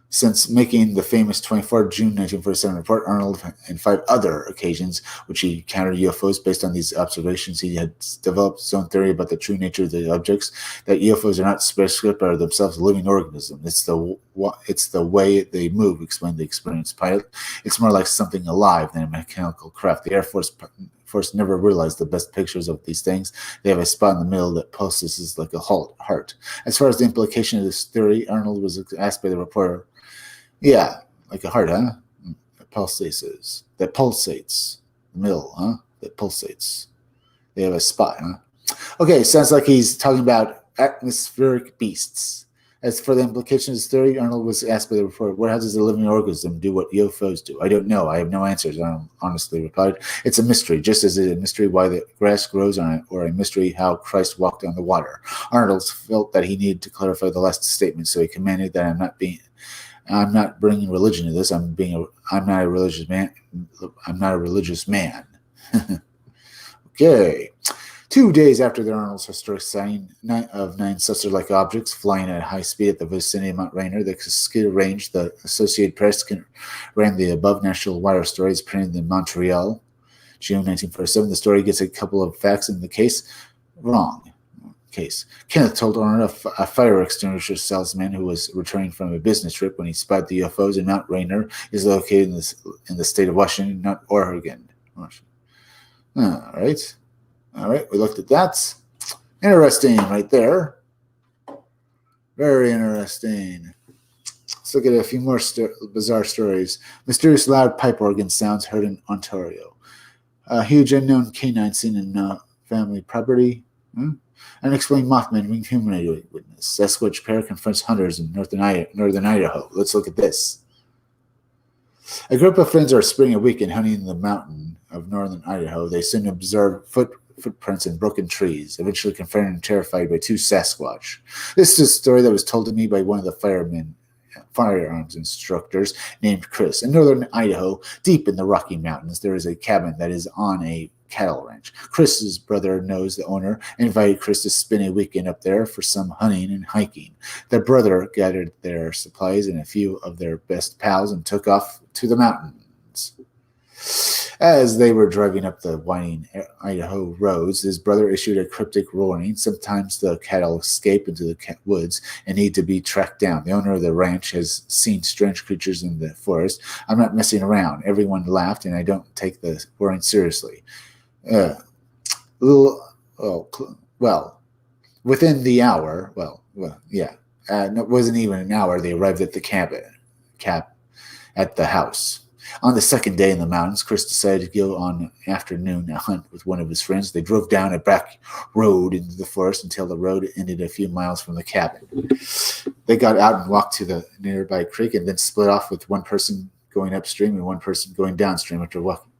Since making the famous 24 June 1947 report, Arnold and 5 other occasions which he encountered UFOs. Based on these observations, he had developed his own theory about the true nature of the objects, that UFOs are not spaceships, but are themselves living organisms. It's the way they move, explained the experienced pilot. It's more like something alive than a mechanical craft. The Air Force never realized the best pictures of these things. They have a spot in the middle that pulses like a heart. As far as the implication of this theory, Arnold was asked by the reporter, yeah, like a heart, huh? That pulsates. The middle, huh? That pulsates. They have a spot, huh? Okay, sounds like he's talking about atmospheric beasts. As for the implications of this theory, Arnold was asked by the reporter, how does a living organism do what UFOs do? I don't know. I have no answers, Arnold honestly replied. It's a mystery, just as it's a mystery why the grass grows on it, or a mystery how Christ walked on the water. Arnold felt that he needed to clarify the last statement, so he commanded that I'm not bringing religion to this. I'm not a religious man. I'm not a religious man. Okay. 2 days after the Arnold's historic sighting of 9 saucer-like objects flying at high speed at the vicinity of Mount Rainier, the Cascade Range, the Associated Press ran the above national wire stories printed in Montreal, June 1947. The story gets a couple of facts in the case wrong. Kenneth told Arnold, a fire extinguisher salesman who was returning from a business trip when he spotted the UFOs in Mount Rainier is located in the state of Washington, not Oregon. All right, we looked at that. Interesting right there. Very interesting. Let's look at a few more bizarre stories. Mysterious loud pipe organ sounds heard in Ontario. A huge unknown canine seen in family property. Unexplained Mothman ring humanoid witness. Sasquatch pair confronts hunters in northern Idaho. Let's look at this. A group of friends are spending a weekend hunting in the mountain of northern Idaho. They soon observe footprints in broken trees, eventually confronted and terrified by 2 Sasquatch. This is a story that was told to me by one of the firearms instructors named Chris. In northern Idaho, deep in the Rocky Mountains, there is a cabin that is on a cattle ranch. Chris's brother knows the owner and invited Chris to spend a weekend up there for some hunting and hiking. Their brother gathered their supplies and a few of their best pals and took off to the mountains. As they were driving up the winding Idaho roads, his brother issued a cryptic warning. Sometimes the cattle escape into the woods and need to be tracked down. The owner of the ranch has seen strange creatures in the forest. I'm not messing around. Everyone laughed, and I don't take the warning seriously. Within the hour, it wasn't even an hour, they arrived at the cabin at the house. On the second day in the mountains, Chris decided to go on an afternoon hunt with one of his friends. They drove down a back road into the forest until the road ended a few miles from the cabin. They got out and walked to the nearby creek and then split off, with one person going upstream and one person going downstream after walking.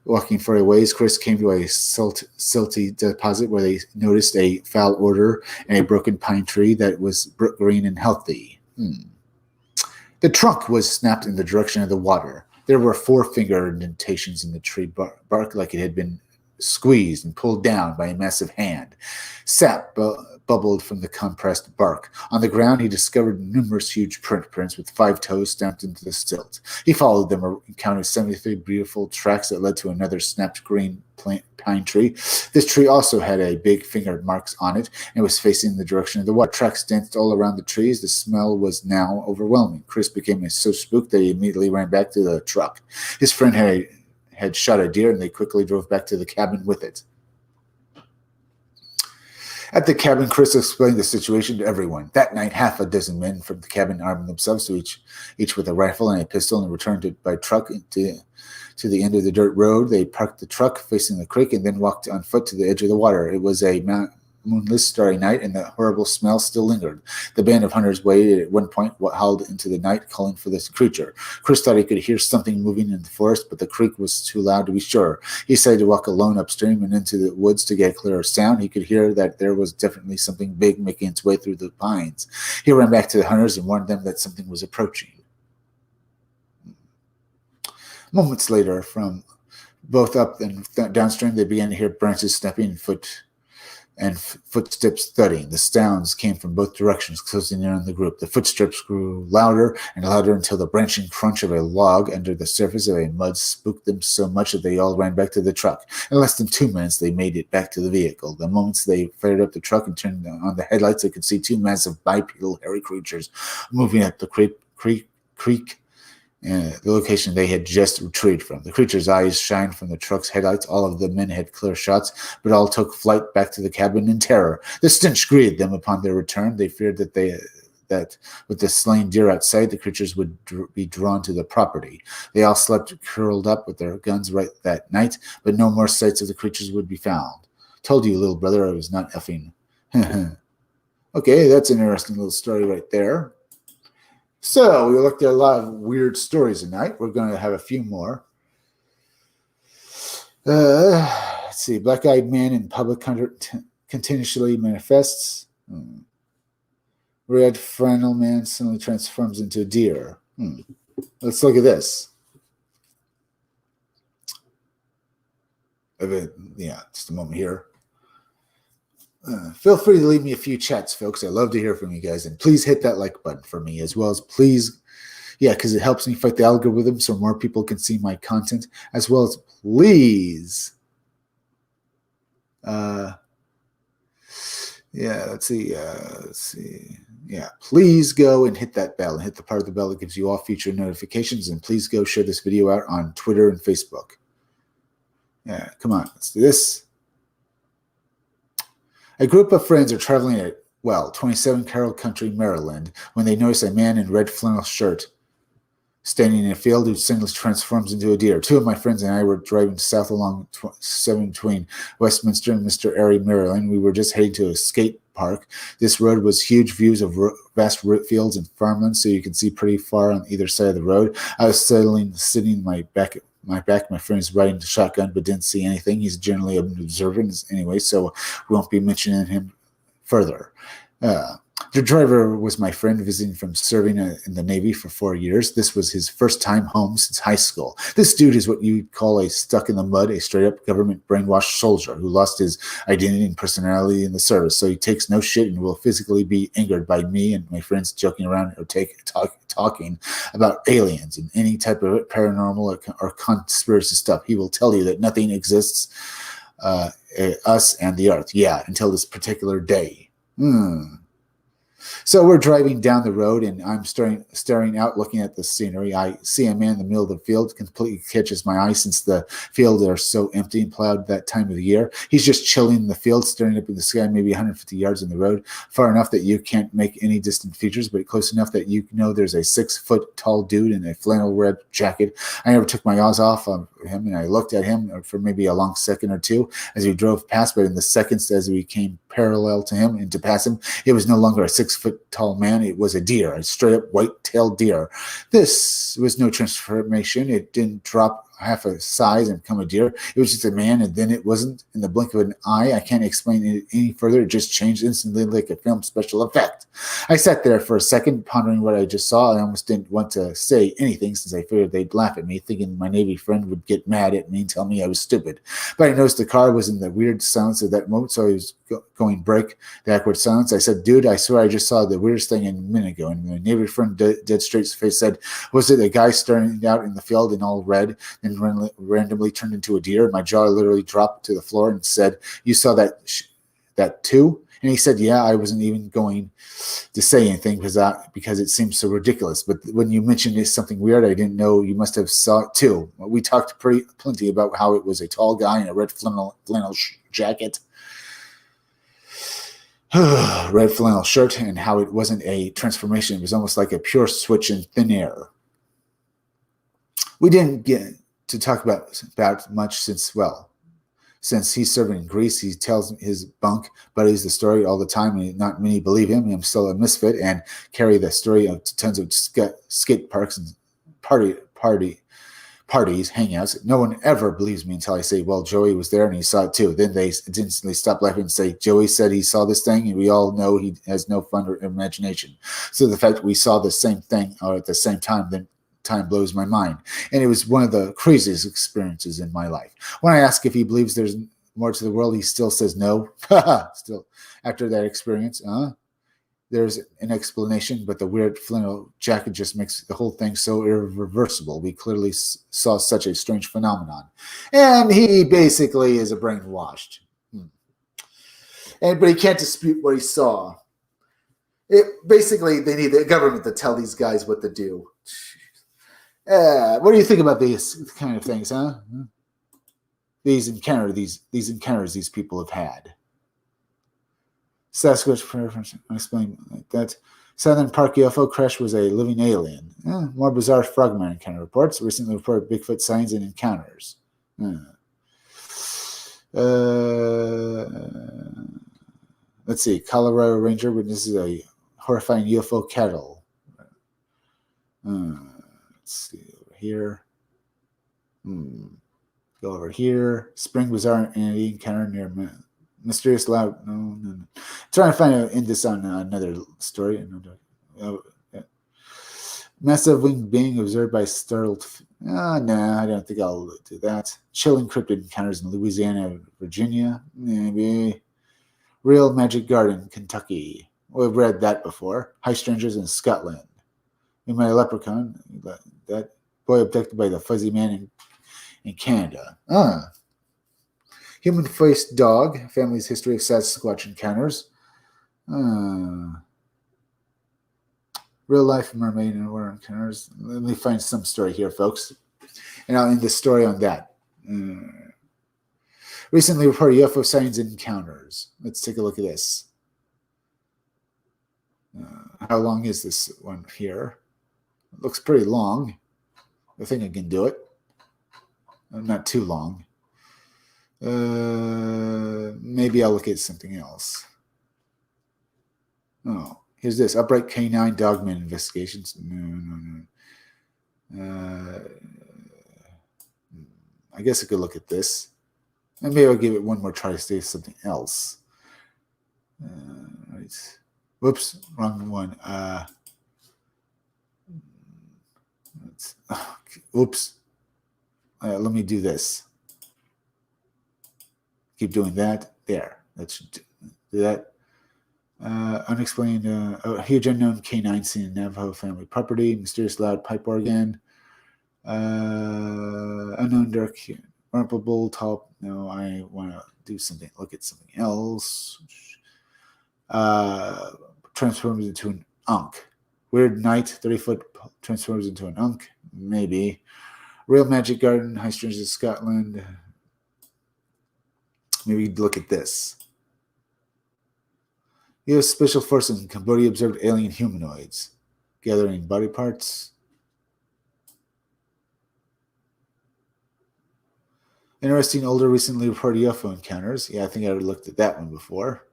Walking for a ways, Chris came to a silty deposit where they noticed a foul odor and a broken pine tree that was green and healthy. The trunk was snapped in the direction of the water. There were 4-finger indentations in the tree bark like it had been squeezed and pulled down by a massive hand. Sap bubbled from the compressed bark. On the ground, he discovered numerous huge prints with 5 toes stamped into the silt. He followed them and counted 73 beautiful tracks that led to another snapped green pine tree. This tree also had a big finger marks on it and was facing in the direction of the water. Tracks danced all around the trees. The smell was now overwhelming. Chris became so spooked that he immediately ran back to the truck. His friend had shot a deer, and they quickly drove back to the cabin with it. At the cabin, Chris explained the situation to everyone. That night, half a dozen men from the cabin armed themselves, each with a rifle and a pistol, and returned by truck to the end of the dirt road. They parked the truck facing the creek and then walked on foot to the edge of the water. It was a moonless, starry night, and the horrible smell still lingered. The band of hunters waited at one point, howled into the night, calling for this creature. Chris thought he could hear something moving in the forest, but the creek was too loud to be sure. He decided to walk alone upstream and into the woods to get a clearer sound. He could hear that there was definitely something big making its way through the pines. He ran back to the hunters and warned them that something was approaching. Moments later, from both up and downstream, they began to hear branches snapping and footsteps thudding. The sounds came from both directions, closing in on the group. The footsteps grew louder and louder until the branching crunch of a log under the surface of a mud spooked them so much that they all ran back to the truck. In less than 2 minutes, they made it back to the vehicle. The moment they fired up the truck and turned on the headlights, they could see 2 massive bipedal hairy creatures moving up the creek, the location they had just retreated from. The creature's eyes shined from the truck's headlights. All of the men had clear shots, but all took flight back to the cabin in terror. The stench greeted them upon their return. They feared that with the slain deer outside, the creatures would be drawn to the property. They all slept curled up with their guns right that night, but no more sights of the creatures would be found. Told you, little brother, I was not effing. Okay, that's an interesting little story right there. So we looked at a lot of weird stories tonight. We're going to have a few more. Let's see. Black-eyed man in public continuously manifests. Red flannel man suddenly transforms into a deer. Let's look at this. Just a moment here. Feel free to leave me a few chats, folks. I love to hear from you guys. And please hit that like button for me, as well as please, because it helps me fight the algorithm so more people can see my content, as well as please, please go and hit that bell and hit the part of the bell that gives you all future notifications. And please go share this video out on Twitter and Facebook. Yeah, come on, let's do this. A group of friends are traveling at, 27 Carroll Country, Maryland, when they notice a man in red flannel shirt standing in a field who suddenly transforms into a deer. 2 of my friends and I were driving south along 7 between Westminster and Mr. Airy, Maryland. We were just heading to a skate park. This road was huge views of vast fields and farmland, so you can see pretty far on either side of the road. I was sitting in my back. My friend is riding the shotgun, but didn't see anything. He's generally observant anyway, so we won't be mentioning him further. The driver was my friend visiting from serving in the Navy for 4 years. This was his first time home since high school. This dude is what you'd call a stuck in the mud, a straight-up government brainwashed soldier who lost his identity and personality in the service. So he takes no shit and will physically be angered by me and my friends joking around or talking about aliens and any type of paranormal or conspiracy stuff. He will tell you that nothing exists, us and the earth. Yeah, until this particular day. So we're driving down the road, and I'm staring out, looking at the scenery. I see a man in the middle of the field, completely catches my eye since the fields are so empty and plowed that time of the year. He's just chilling in the field, staring up in the sky, maybe 150 yards in the road, far enough that you can't make any distant features, but close enough that you know there's a 6-foot-tall dude in a flannel red jacket. I never took my eyes off of him, and I looked at him for maybe a long second or two as we drove past, but in the seconds as we came parallel to him and to pass him, it was no longer a 6-foot-tall man. It was a deer, a straight-up white-tailed deer. This was no transformation. It didn't drop half a size and become a deer. It was just a man, and then it wasn't in the blink of an eye. I can't explain it any further. It just changed instantly like a film special effect. I sat there for a second, pondering what I just saw. I almost didn't want to say anything since I figured they'd laugh at me, thinking my Navy friend would get mad at me and tell me I was stupid. But I noticed the car was in the weird silence of that moment, so I was going break the awkward silence. I said, dude, I swear I just saw the weirdest thing a minute ago. And my Navy friend, dead straight to face, said, was it a guy staring out in the field in all red and randomly turned into a deer? My jaw literally dropped to the floor and said, you saw that too? And he said, yeah, I wasn't even going to say anything because it seemed so ridiculous. But when you mentioned it's something weird, I didn't know you must have saw it too. We talked plenty about how it was a tall guy in a red flannel jacket, red flannel shirt, and how it wasn't a transformation. It was almost like a pure switch in thin air. We didn't get to talk about much since he's serving in Greece. He tells his bunk buddies the story all the time, and not many believe him. I'm still a misfit and carry the story of tons of skate parks and parties, hangouts. No one ever believes me until I say, well, Joey was there and he saw it too. Then they instantly stop laughing and say, Joey said he saw this thing, and we all know he has no fun or imagination. So the fact that we saw the same thing or at the same time, then time blows my mind. And it was one of the craziest experiences in my life. When I ask if he believes there's more to the world, he still says no. Still, after that experience, there's an explanation, but the weird flannel jacket just makes the whole thing so irreversible. We clearly saw such a strange phenomenon. And he basically is a brainwashed. But he can't dispute what he saw. Basically, they need the government to tell these guys what to do. What do you think about these kind of things, huh? These encounters these people have had. Sasquatch preference. I explain that. Southern Park UFO crash was a living alien. More bizarre frogman encounter reports. Recently reported Bigfoot sightings and encounters. Let's see. Colorado Ranger witnesses a horrifying UFO cattle. Let's see over here. Go over here. Spring bizarre entity encounter near mysterious loud. No. Trying to find in this on another story. Massive winged being observed by startled. No, I don't think I'll do that. Chilling cryptid encounters in Louisiana, Virginia. Maybe. Real Magic Garden, Kentucky. We've read that before. High strangers in Scotland. In my leprechaun, that boy abducted by the fuzzy man in Canada. Human-faced dog, family's history of Sasquatch encounters. Real-life mermaid and water encounters. Let me find some story here, folks. And I'll end the story on that. Recently reported UFO sightings and encounters. Let's take a look at this. How long is this one here? It looks pretty long. I think I can do it. Not too long. Maybe I'll look at something else. Oh, here's this. Upright Canine Dogman Investigations. No. I guess I could look at this. And maybe I'll give it one more try to say something else. Right. Whoops, wrong one. Oops. Let me do this. Keep doing that. There. Let's do that. Unexplained. A huge unknown canine seen in Navajo family property. Mysterious loud pipe organ. Unknown dark bull top. No, I want to do something. Look at something else. Transforms into an unk. Weird night. 30-foot transforms into an unk. Maybe. Real Magic Garden. High Strangers of Scotland. Maybe look at this. U.S. Special Forces in Cambodia observed alien humanoids gathering body parts. Interesting older recently reported UFO encounters. Yeah, I think I already looked at that one before.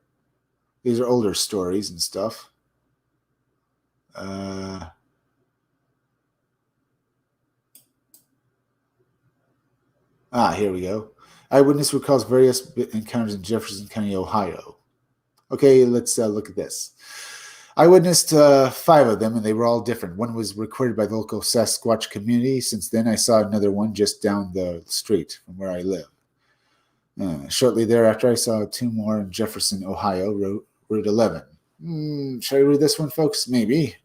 These are older stories and stuff. Here we go. Eyewitness recalls various encounters in Jefferson County, Ohio. Okay, let's look at this. I witnessed 5 of them, and they were all different. One was recorded by the local Sasquatch community. Since then, I saw another one just down the street from where I live. Shortly thereafter, I saw 2 more in Jefferson, Ohio, Route 11. Should I read this one, folks? Maybe.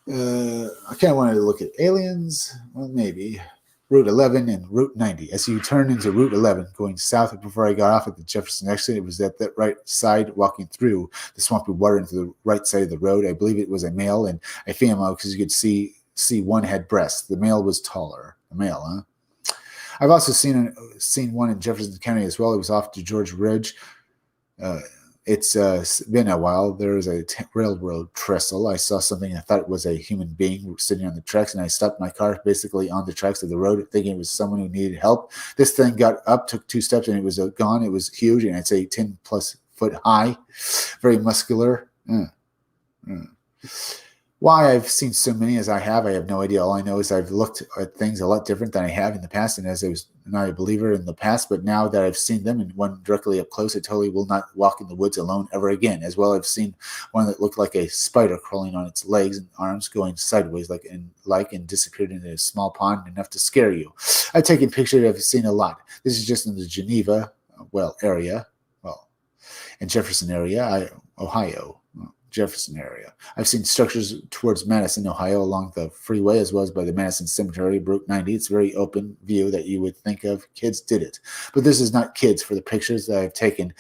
I kind of wanted to look at aliens. Well, maybe. Route 11 and Route 90. As you turn into Route 11, going south before I got off at the Jefferson exit, it was at that right side walking through the swampy water into the right side of the road. I believe it was a male and a female because you could see one had breasts. The male was taller. A male, huh? I've also seen one in Jefferson County as well. It was off to George Ridge. It's been a while. There was a railroad trestle. I saw something. I thought it was a human being sitting on the tracks, and I stopped my car basically on the tracks of the road, thinking it was someone who needed help. This thing got up, took 2 steps, and it was gone. It was huge, and I'd say 10+ foot high, very muscular. Why I've seen so many as I have no idea. All I know is I've looked at things a lot different than I have in the past, and as I was not a believer in the past, but now that I've seen them and one directly up close, I totally will not walk in the woods alone ever again. As well, I've seen one that looked like a spider crawling on its legs and arms, going sideways and disappeared into a small pond, enough to scare you. I've taken pictures. I've seen a lot. This is just in the Geneva, area, in Jefferson area, Ohio. Jefferson area. I've seen structures towards Madison, Ohio, along the freeway, as well as by the Madison Cemetery, Route 90. It's a very open view that you would think of. Kids did it. But this is not kids. For the pictures that I've taken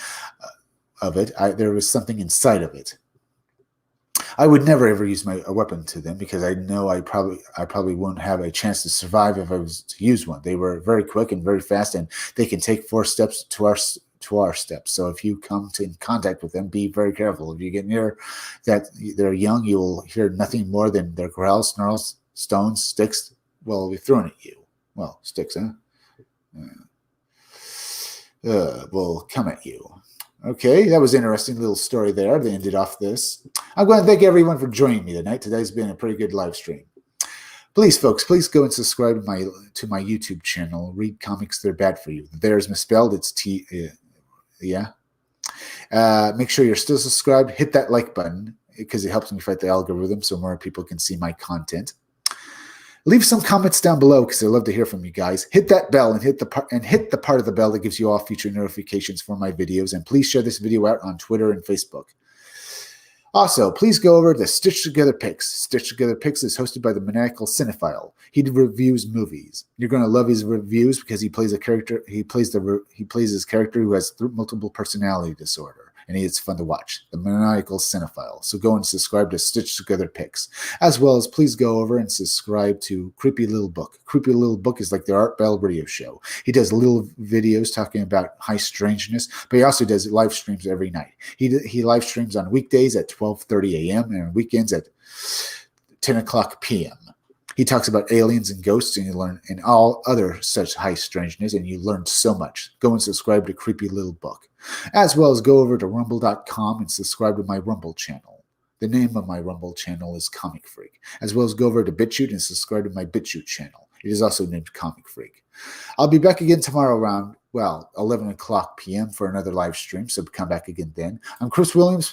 of it, there was something inside of it. I would never ever use a weapon to them because I know I probably won't have a chance to survive if I was to use one. They were very quick and very fast, and they can take 4 steps to our steps. So if you come in contact with them, be very careful. If you get near that they're young, you will hear nothing more than their growls, snarls, stones, sticks will be thrown at you. Well, sticks, huh? Will come at you. Okay, that was an interesting little story there. They ended off this. I'm going to thank everyone for joining me tonight. Today's been a pretty good live stream. Please, folks, go and subscribe to my YouTube channel. Read comics, they're bad for you. There's misspelled. It's T. Make sure you're still subscribed. Hit that like button because it helps me fight the algorithm so more people can see my content. Leave some comments down below because I love to hear from you guys. Hit that bell and hit the part of the bell that gives you all future notifications for my videos. And please share this video out on Twitter and Facebook. Also, please go over to Stitch Together Picks. Stitch Together Picks is hosted by the Maniacal Cinephile. He reviews movies. You're going to love his reviews because he plays a character. He plays his character who has multiple personality disorder, and it's fun to watch. The Maniacal Cinephile. So go and subscribe to Stitch Together Picks, as well as please go over and subscribe to Creepy Little Book. Creepy Little Book is like the Art Bell radio show. He does little videos talking about high strangeness, but he also does live streams every night. He live streams on weekdays at 12:30 a.m. and on weekends at 10 o'clock p.m. He talks about aliens and ghosts, and you learn and all other such high strangeness, and you learn so much. Go and subscribe to Creepy Little Book, as well as go over to rumble.com and subscribe to my Rumble channel. The name of my Rumble channel is Comic Freak, as well as go over to BitChute and subscribe to my BitChute channel. It is also named Comic Freak. I'll be back again tomorrow around, 11 o'clock p.m. for another live stream, so come back again then. I'm Chris Williams.